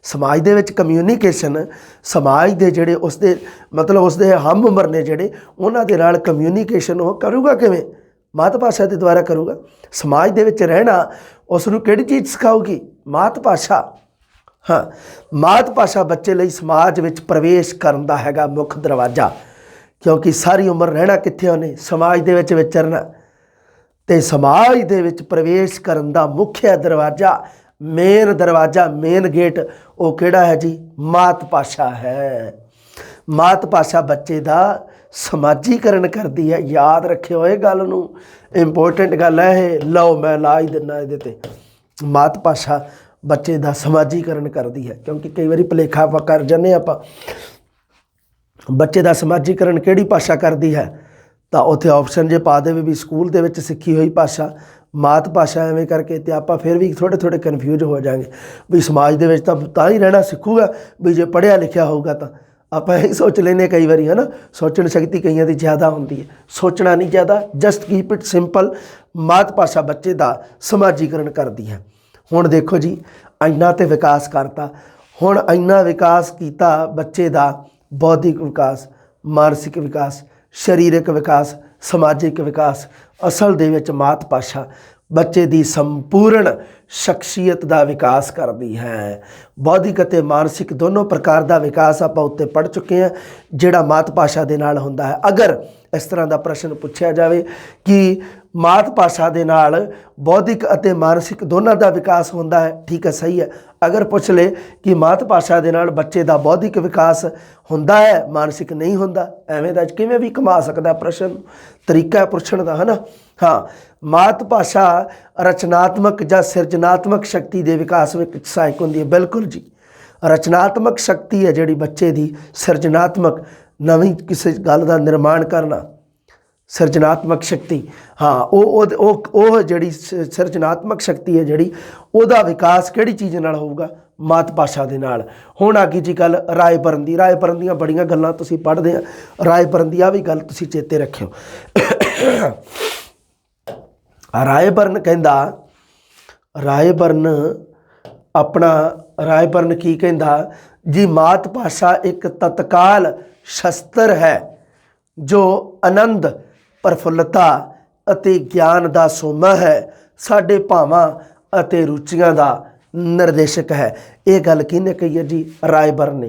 समाज दे विच कम्यूनीकेशन, समाज दे जिहड़े उसदे मतलब उसदे हम उम्र ने जिहड़े उन्हां दे नाल कम्यूनीकेशन वो करूगा किवें? मात भाषा के द्वारा करूगा। समाज दे विच रहना उसनूं किहड़ी चीज़ सिखाऊगी? मात भाषा। हाँ, मात भाषा बच्चे लई समाज विच प्रवेश करन दा हैगा मुख दरवाजा, क्योंकि सारी उम्र रहना कित्थे उहने? समाज दे विच विचरना, ते समाज दे विच प्रवेश करन दा मुख्य दरवाजा, मेन दरवाजा, मेन गेट वो किहड़ा है जी? मात भाषा है। मात भाषा बच्चे का समाजीकरण करती है। याद रखियो ये गल नूं, इंपोर्टेंट गल है ये। लो मैं ला ही दिना इहदे ते। मात भाषा बच्चे का समाजीकरण करती है, क्योंकि कई बार भुलेखा आपां कर जाने आपां बच्चे का समाजीकरण किहड़ी भाषा करती है, तो उत्थे ऑप्शन जे पा देवे भी स्कूल दे विच सिੱਖੀ होई भाषा मात भाषा एवें करके, तो आप फिर भी थोड़े थोड़े कन्फ्यूज हो जाएंगे भी समाज दे विच तां ही रहना सीखूगा भी जे पढ़िया लिखिया होगा। तो आप यही सोच लेने कई बार है ना, सोचण शक्ति कईयां दी ज़्यादा होंदी है, सोचना नहीं ज़्यादा। Just keep it simple. मात भाषा बच्चे का समाजीकरण करती है। हुण देखो जी, इन्ना तो विकास करता, हुण इन्ना विकास किया बच्चे का बौद्धिक विकास, मानसिक विकास, शरीरक विकास, समाजिक विकास। असल दे विच मात भाषा बच्चे की संपूर्ण शख्सियत का विकास करती है। बौद्धिक और मानसिक दोनों प्रकार का विकास आप उत्ते पढ़ चुके हैं, जिहड़ा मात भाषा दे नाल हुंदा है। अगर इस तरह का प्रश्न पूछा जाए कि मात भाषा दे नाल बौद्धिक और मानसिक दोनों का विकास होंदा है, ठीक है, सही है। अगर पूछ ले कि मात भाषा दे नाल बच्चे का बौद्धिक विकास होंदा है, मानसिक नहीं होंदा, एवें दा किवें भी घुमा सकदा प्रश्न, तरीका पुछण दा, है ना। हाँ, मात भाषा रचनात्मक या सिरजनात्मक शक्ति के विकास में सहायक होंदी है। बिल्कुल जी, रचनात्मक शक्ति है जिहड़ी बच्चे की, सिरजनात्मक नवीं किसी गल का निर्माण करना, सिरजनात्मक शक्ति। हाँ, वो जिहड़ी सिरजनात्मक शक्ति है जिहड़ी उहदा विकास किहड़ी चीज़ नाल होऊगा? मात भाषा दे नाल। हुण आ गई जी गल राय भरन दी। राय भरन दीआं बड़ियां गल्लां तुसीं पढ़दे आ, राय भरन दी आ भी गल तुसीं चेते रखियो। राय भरन कहंदा, राय भरन अपना राय भरन की कहंदा जी, मात भाषा एक तत्काल शस्त्र है जो आनंद, प्रफुल्लता अते ज्ञान का सोमा है, साडे भावां अते रुचियां का निर्देशक है। ये गल किहने कही है जी? राय भरन ने।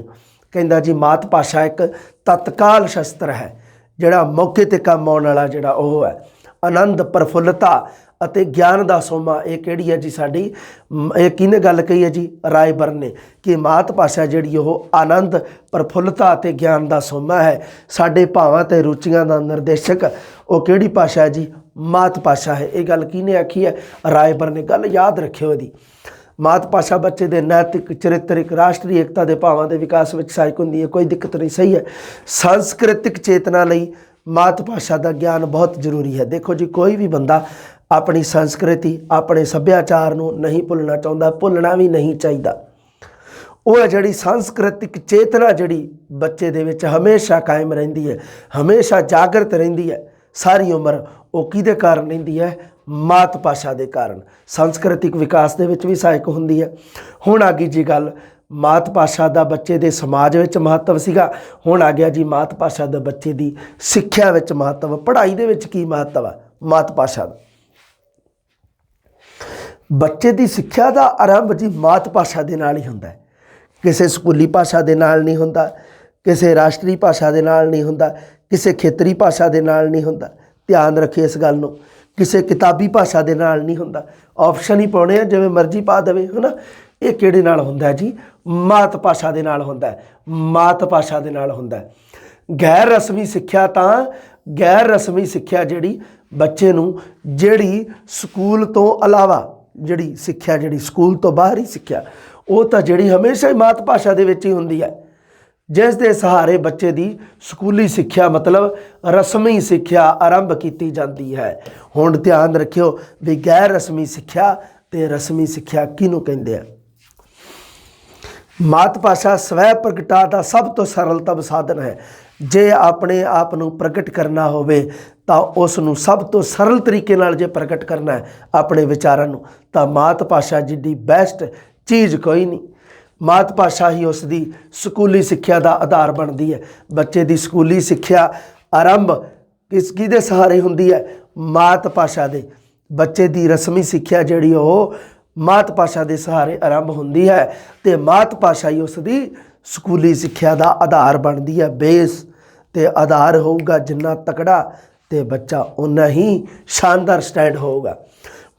कहंदा जी मात भाषा एक तत्काल शस्त्र है, जिहड़ा मौके ते काम आउण वाला जिहड़ा ओह है। आनंद, प्रफुल्लता अते ज्ञान का सोमा ये किहड़ी है जी साडी? ये किहने गल कही है जी? राय भरन ने, कि मात भाषा जिहड़ी ओह आनंद, प्रफुल्लता अते ज्ञान का सोमा है, साडे भावां ते रुचियां का निर्देशक वो किहड़ी भाषा है जी? मात भाषा है। ये गल किहने आखी है? राय भरन ने। गल याद रखियो इहदी। मात भाषा बच्चे के नैतिक, चरित्रिक, राष्ट्रीय एकता के भावां के विकास में सहायक होंदी है, कोई दिक्कत नहीं, सही है। सांस्कृतिक चेतना लई मात भाषा का ज्ञान बहुत जरूरी है। देखो जी, कोई भी बंदा अपनी संस्कृति, अपने सभ्याचार नूं नहीं भुलना चाहुंदा, भुलना भी नहीं चाहिए। वह जिहड़ी सांस्कृतिक चेतना जिहड़ी बच्चे दे विच हमेशा कायम रहिंदी है, हमेशा जागृत रहिंदी है सारी उम्र, वो किहदे कारण रहिंदी है? मात भाषा के कारण। सांस्कृतिक विकास दे विच भी सहायक हुंदी है। हुण आ गई जी गल मात भाषा का बच्चे के समाज में महत्व सीगा, हुण आ गया जी मात भाषा का बच्चे की सिक्ख्या में महत्व, पढ़ाई दे विच की महत्व है मात भाषा का। बच्चे की सिक्ख्या का आरंभ जी मात भाषा के नाल ही हुंदा है, किसी स्कूली भाषा के नाल नहीं हुंदा, किसी राष्ट्रीय भाषा के नाल नहीं हुंदा, किसी खेतरी भाषा के नाल नहीं हुंदा। ध्यान रखिए इस गल नूं, किसी किताबी भाषा के नाल नहीं हुंदा। ऑप्शन ही पाउणे आ जिवें मर्जी पा देवे, है ना। ये किहड़े नाल हुंदा है जी? मात भाषा के नाल हुंदा है, मात भाषा के नाल हुंदा है। गैर रस्मी सिक्ख्या तां गैर रस्मी सिक्ख्या जिहड़ी बच्चे नूं जिहड़ी स्कूल तो अलावा जिहड़ी सिक्ख्या जिहड़ी स्कूल तो बाहर ही सिक्ख्या वो तो जिहड़ी हमेशा ही मात भाषा दे विच ही हुंदी है, जिस दे सहारे बच्चे की स्कूली सिक्ख्या मतलब रस्मी सिक्ख्या आरंभ की जाती है। हुण ध्यान रखियो भी गैर रस्मी सिक्ख्या ते रस्मी सिक्ख्या किहनूं कहंदे आ। मात भाषा स्वै प्रगटा का सब तो सरलतम साधन है। जे अपने आप नूं प्रगट करना होवे तां उस नूं सब तो सरल तरीके नाल जे प्रगट करना है अपने विचारां नूं तां मात भाषा जिड्डी बेस्ट चीज़ कोई नहीं। ਮਾਤ ਭਾਸ਼ਾ ਹੀ ਉਸ ਦੀ ਸਕੂਲੀ ਸਿੱਖਿਆ ਦਾ ਆਧਾਰ ਬਣਦੀ ਹੈ। ਬੱਚੇ ਦੀ ਸਕੂਲੀ ਸਿੱਖਿਆ ਆਰੰਭ ਕਿਹਦੇ ਸਹਾਰੇ ਹੁੰਦੀ ਹੈ? ਮਾਤ ਭਾਸ਼ਾ ਦੇ। ਬੱਚੇ ਦੀ ਰਸਮੀ ਸਿੱਖਿਆ ਜਿਹੜੀ ਉਹ ਮਾਤ ਭਾਸ਼ਾ ਦੇ ਸਹਾਰੇ ਆਰੰਭ ਹੁੰਦੀ ਹੈ ਅਤੇ ਮਾਤ ਭਾਸ਼ਾ ਹੀ ਉਸ ਦੀ ਸਕੂਲੀ ਸਿੱਖਿਆ ਦਾ ਆਧਾਰ ਬਣਦੀ ਹੈ। ਬੇਸ ਅਤੇ ਆਧਾਰ ਹੋਊਗਾ ਜਿੰਨਾ ਤਕੜਾ ਅਤੇ ਬੱਚਾ ਓਨਾ ਹੀ ਸ਼ਾਨਦਾਰ ਸਟੈਂਡ ਹੋਊਗਾ।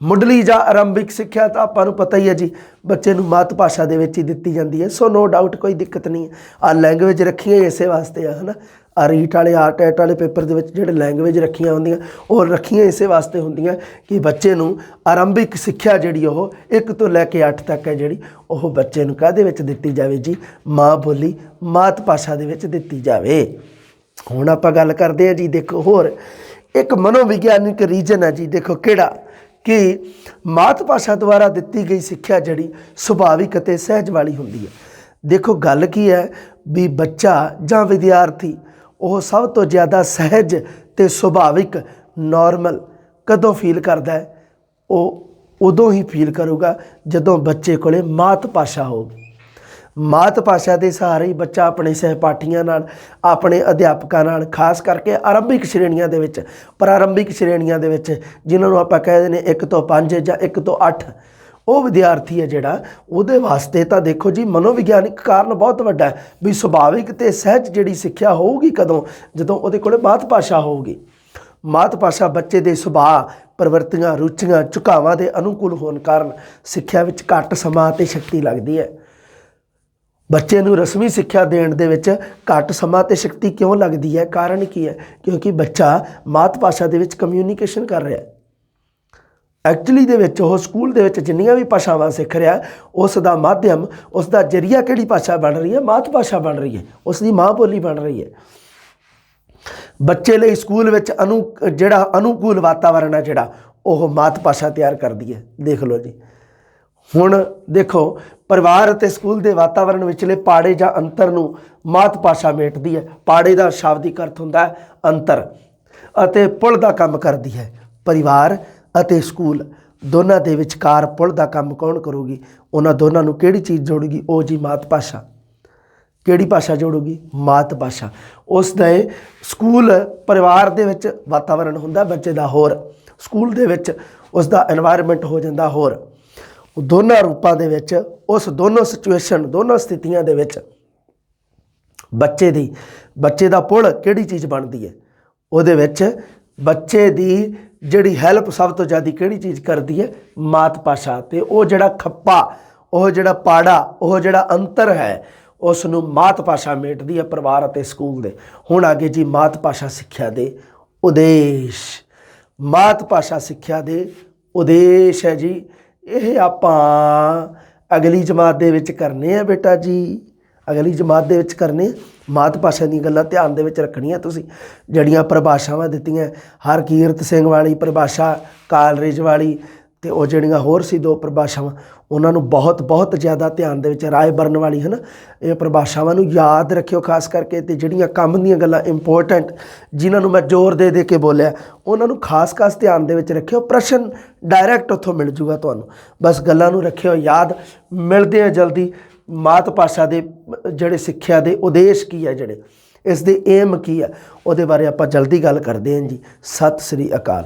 ਮੁੱਢਲੀ ਜਾਂ ਆਰੰਭਿਕ ਸਿੱਖਿਆ ਤਾਂ ਆਪਾਂ ਨੂੰ ਪਤਾ ਹੀ ਹੈ ਜੀ, ਬੱਚੇ ਨੂੰ ਮਾਤ ਭਾਸ਼ਾ ਦੇ ਵਿੱਚ ਹੀ ਦਿੱਤੀ ਜਾਂਦੀ ਹੈ। ਸੋ ਨੋ ਡਾਊਟ, ਕੋਈ ਦਿੱਕਤ ਨਹੀਂ ਹੈ। ਆਹ ਲੈਂਗੁਏਜ ਰੱਖੀਆਂ ਹੀ ਇਸੇ ਵਾਸਤੇ ਆ, ਹੈ ਨਾ। ਆ ਰੀਟ ਵਾਲੇ ਟੈਟ ਵਾਲੇ ਪੇਪਰ ਦੇ ਵਿੱਚ ਜਿਹੜੇ ਲੈਂਗੁਏਜ ਰੱਖੀਆਂ ਹੁੰਦੀਆਂ ਉਹ ਰੱਖੀਆਂ ਇਸੇ ਵਾਸਤੇ ਹੁੰਦੀਆਂ ਕਿ ਬੱਚੇ ਨੂੰ ਆਰੰਭਿਕ ਸਿੱਖਿਆ ਜਿਹੜੀ ਉਹ 1 ਤੋਂ ਲੈ ਕੇ 8 ਤੱਕ ਹੈ ਜਿਹੜੀ ਉਹ ਬੱਚੇ ਨੂੰ ਕਾਹਦੇ ਵਿੱਚ ਦਿੱਤੀ ਜਾਵੇ ਜੀ? ਮਾਂ ਬੋਲੀ ਮਾਤ ਭਾਸ਼ਾ ਦੇ ਵਿੱਚ ਦਿੱਤੀ ਜਾਵੇ। ਹੁਣ ਆਪਾਂ ਗੱਲ ਕਰਦੇ ਹਾਂ ਜੀ, ਦੇਖੋ ਹੋਰ ਇੱਕ ਮਨੋਵਿਗਿਆਨਿਕ ਰੀਜਨ ਹੈ ਜੀ, ਦੇਖੋ ਕਿਹੜਾ ਕਿ ਮਾਤ ਭਾਸ਼ਾ ਦੁਆਰਾ ਦਿੱਤੀ ਗਈ ਸਿੱਖਿਆ ਜਿਹੜੀ ਸੁਭਾਵਿਕ ਅਤੇ ਸਹਿਜ ਵਾਲੀ ਹੁੰਦੀ ਹੈ। ਦੇਖੋ ਗੱਲ ਕੀ ਹੈ ਵੀ ਬੱਚਾ ਜਾਂ ਵਿਦਿਆਰਥੀ ਉਹ ਸਭ ਤੋਂ ਜ਼ਿਆਦਾ ਸਹਿਜ ਅਤੇ ਸੁਭਾਵਿਕ ਨੋਰਮਲ ਕਦੋਂ ਫੀਲ ਕਰਦਾ ਹੈ? ਉਹ ਉਦੋਂ ਹੀ ਫੀਲ ਕਰੂਗਾ ਜਦੋਂ ਬੱਚੇ ਕੋਲੇ ਮਾਤ ਭਾਸ਼ਾ ਹੋਊਗੀ। ਮਾਤ ਭਾਸ਼ਾ ਦੇ ਸਹਾਰੇ ਹੀ ਬੱਚਾ ਆਪਣੇ ਸਹਿਪਾਠੀਆਂ ਨਾਲ, ਆਪਣੇ ਅਧਿਆਪਕਾਂ ਨਾਲ, ਖਾਸ ਕਰਕੇ ਆਰੰਭਿਕ ਸ਼੍ਰੇਣੀਆਂ ਦੇ ਵਿੱਚ, ਪ੍ਰਾਰੰਭਿਕ ਸ਼੍ਰੇਣੀਆਂ ਦੇ ਵਿੱਚ ਜਿਨ੍ਹਾਂ ਨੂੰ ਆਪਾਂ ਕਹਿ ਦਿੰਦੇ 1 ਤੋਂ 5 ਜਾਂ 1 ਤੋਂ 8, ਉਹ ਵਿਦਿਆਰਥੀ ਹੈ ਜਿਹੜਾ, ਉਹਦੇ ਵਾਸਤੇ ਤਾਂ ਦੇਖੋ ਜੀ ਮਨੋਵਿਗਿਆਨਿਕ ਕਾਰਨ ਬਹੁਤ ਵੱਡਾ ਹੈ ਵੀ ਸੁਭਾਵਿਕ ਅਤੇ ਸਹਿਜ ਜਿਹੜੀ ਸਿੱਖਿਆ ਹੋਊਗੀ ਕਦੋਂ? ਜਦੋਂ ਉਹਦੇ ਕੋਲ ਮਾਤ ਭਾਸ਼ਾ ਹੋਊਗੀ। ਮਾਤ ਭਾਸ਼ਾ ਬੱਚੇ ਦੇ ਸੁਭਾਅ, ਪ੍ਰਵਿਰਤੀਆਂ, ਰੁਚੀਆਂ, ਝੁਕਾਵਾਂ ਦੇ ਅਨੁਕੂਲ ਹੋਣ ਕਾਰਨ ਸਿੱਖਿਆ ਵਿੱਚ ਘੱਟ ਸਮਾਂ ਅਤੇ ਸ਼ਕਤੀ ਲੱਗਦੀ ਹੈ। ਬੱਚੇ ਨੂੰ ਰਸਮੀ ਸਿੱਖਿਆ ਦੇਣ ਦੇ ਵਿੱਚ ਘੱਟ ਸਮਾਂ ਅਤੇ ਸ਼ਕਤੀ ਕਿਉਂ ਲੱਗਦੀ ਹੈ? ਕਾਰਨ ਕੀ ਹੈ? ਕਿਉਂਕਿ ਬੱਚਾ ਮਾਤ ਭਾਸ਼ਾ ਦੇ ਵਿੱਚ ਕਮਿਊਨੀਕੇਸ਼ਨ ਕਰ ਰਿਹਾ। ਐਕਚੁਅਲੀ ਦੇ ਵਿੱਚ ਉਹ ਸਕੂਲ ਦੇ ਵਿੱਚ ਜਿੰਨੀਆਂ ਵੀ ਭਾਸ਼ਾਵਾਂ ਸਿੱਖ ਰਿਹਾ, ਉਸ ਦਾ ਮਾਧਿਅਮ, ਉਸ ਦਾ ਜ਼ਰੀਆ ਕਿਹੜੀ ਭਾਸ਼ਾ ਬਣ ਰਹੀ ਹੈ? ਮਾਤ ਭਾਸ਼ਾ ਬਣ ਰਹੀ ਹੈ, ਉਸ ਦੀ ਮਾਂ ਬੋਲੀ ਬਣ ਰਹੀ ਹੈ। ਬੱਚੇ ਲਈ ਸਕੂਲ ਵਿੱਚ ਜਿਹੜਾ ਅਨੁਕੂਲ ਵਾਤਾਵਰਨ ਹੈ ਜਿਹੜਾ ਉਹ ਮਾਤ ਭਾਸ਼ਾ ਤਿਆਰ ਕਰਦੀ ਹੈ। ਦੇਖ ਲਓ ਜੀ, ਹੁਣ ਦੇਖੋ ਪਰਿਵਾਰ ਅਤੇ ਸਕੂਲ ਦੇ ਵਾਤਾਵਰਣ ਵਿਚਲੇ ਪਾੜੇ ਜਾਂ ਅੰਤਰ ਨੂੰ ਮਾਤ ਭਾਸ਼ਾ ਮੇਟਦੀ ਹੈ। ਪਾੜੇ ਦਾ ਸ਼ਾਬਦਿਕ ਅਰਥ ਹੁੰਦਾ ਹੈ ਅੰਤਰ, ਅਤੇ ਪੁਲ ਦਾ ਕੰਮ ਕਰਦੀ ਹੈ। ਪਰਿਵਾਰ ਅਤੇ ਸਕੂਲ ਦੋਨਾਂ ਦੇ ਵਿਚਕਾਰ ਪੁਲ ਦਾ ਕੰਮ ਕੌਣ ਕਰੂਗੀ? ਉਹਨਾਂ ਦੋਨਾਂ ਨੂੰ ਕਿਹੜੀ ਚੀਜ਼ ਜੋੜੂਗੀ? ਉਹ ਜੀ ਮਾਤ ਭਾਸ਼ਾ। ਕਿਹੜੀ ਭਾਸ਼ਾ ਜੋੜੂਗੀ? ਮਾਤ ਭਾਸ਼ਾ। ਉਸ ਦੇ ਸਕੂਲ ਪਰਿਵਾਰ ਦੇ ਵਿੱਚ ਵਾਤਾਵਰਣ ਹੁੰਦਾ ਬੱਚੇ ਦਾ ਹੋਰ, ਸਕੂਲ ਦੇ ਵਿੱਚ ਉਸ ਦਾ এনवायरमेंट ਹੋ ਜਾਂਦਾ ਹੋਰ। ਦੋਨਾਂ ਰੂਪਾਂ ਦੇ ਵਿੱਚ, ਉਸ ਦੋਨੋਂ ਸਿਚੁਏਸ਼ਨ, ਦੋਨੋਂ ਸਥਿਤੀਆਂ ਦੇ ਵਿੱਚ ਬੱਚੇ ਦਾ ਪੁਲ ਕਿਹੜੀ ਚੀਜ਼ ਬਣਦੀ ਹੈ? ਉਹਦੇ ਵਿੱਚ ਬੱਚੇ ਦੀ ਜਿਹੜੀ ਹੈਲਪ ਸਭ ਤੋਂ ਜ਼ਿਆਦਾ ਕਿਹੜੀ ਚੀਜ਼ ਕਰਦੀ ਹੈ? ਮਾਤ ਭਾਸ਼ਾ। ਅਤੇ ਉਹ ਜਿਹੜਾ ਖੱਪਾ, ਉਹ ਜਿਹੜਾ ਪਾੜਾ, ਉਹ ਜਿਹੜਾ ਅੰਤਰ ਹੈ, ਉਸ ਨੂੰ ਮਾਤ ਭਾਸ਼ਾ ਮੇਟਦੀ ਹੈ ਪਰਿਵਾਰ ਅਤੇ ਸਕੂਲ ਦੇ। ਹੁਣ ਅੱਗੇ ਜੀ ਮਾਤ ਭਾਸ਼ਾ ਸਿੱਖਿਆ ਦੇ ਉਦੇਸ਼। ਮਾਤ ਭਾਸ਼ਾ ਸਿੱਖਿਆ ਦੇ ਉਦੇਸ਼ ਹੈ ਜੀ, ਇਹ ਆਪਾਂ ਅਗਲੀ ਜਮਾਤ ਦੇ ਵਿੱਚ ਕਰਨੇ ਆ ਬੇਟਾ ਜੀ, ਅਗਲੀ ਜਮਾਤ ਦੇ ਵਿੱਚ ਕਰਨੇ। ਮਾਤ ਭਾਸ਼ਾ ਦੀਆਂ ਗੱਲਾਂ ਧਿਆਨ ਦੇ ਵਿੱਚ ਰੱਖਣੀਆਂ ਤੁਸੀਂ। ਜਿਹੜੀਆਂ ਪਰਿਭਾਸ਼ਾਵਾਂ ਦਿੱਤੀਆਂ, ਹਰਕੀਰਤ ਸਿੰਘ ਵਾਲੀ ਪਰਿਭਾਸ਼ਾ, ਕਾਲਰਿਜ ਵਾਲੀ, ਅਤੇ ਉਹ ਜਿਹੜੀਆਂ ਹੋਰ ਸੀ 2 ਪਰਿਭਾਸ਼ਾਵਾਂ, ਉਹਨਾਂ ਨੂੰ ਬਹੁਤ ਜ਼ਿਆਦਾ ਧਿਆਨ ਦੇ ਵਿੱਚ, ਰਾਏ ਬਰਨ ਵਾਲੀ, ਹੈ ਨਾ, ਇਹ ਪਰਿਭਾਸ਼ਾਵਾਂ ਨੂੰ ਯਾਦ ਰੱਖਿਓ ਖਾਸ ਕਰਕੇ। ਅਤੇ ਜਿਹੜੀਆਂ ਕੰਮ ਦੀਆਂ ਗੱਲਾਂ ਇੰਪੋਰਟੈਂਟ, ਜਿਨ੍ਹਾਂ ਨੂੰ ਮੈਂ ਜ਼ੋਰ ਦੇ ਕੇ ਬੋਲਿਆ, ਉਹਨਾਂ ਨੂੰ ਖਾਸ ਧਿਆਨ ਦੇ ਵਿੱਚ ਰੱਖਿਓ। ਪ੍ਰਸ਼ਨ ਡਾਇਰੈਕਟ ਉੱਥੋਂ ਮਿਲ ਜੂਗਾ ਤੁਹਾਨੂੰ, ਬਸ ਗੱਲਾਂ ਨੂੰ ਰੱਖਿਓ ਯਾਦ। ਮਿਲਦੇ ਆ ਜਲਦੀ। ਮਾਤ ਭਾਸ਼ਾ ਦੇ ਜਿਹੜੇ ਸਿੱਖਿਆ ਦੇ ਉਦੇਸ਼ ਕੀ ਹੈ, ਜਿਹੜੇ ਇਸ ਦੇ ਏਮ ਕੀ ਹੈ, ਉਹਦੇ ਬਾਰੇ ਆਪਾਂ ਜਲਦੀ ਗੱਲ ਕਰਦੇ ਹਾਂ ਜੀ। ਸਤਿ ਸ੍ਰੀ ਅਕਾਲ।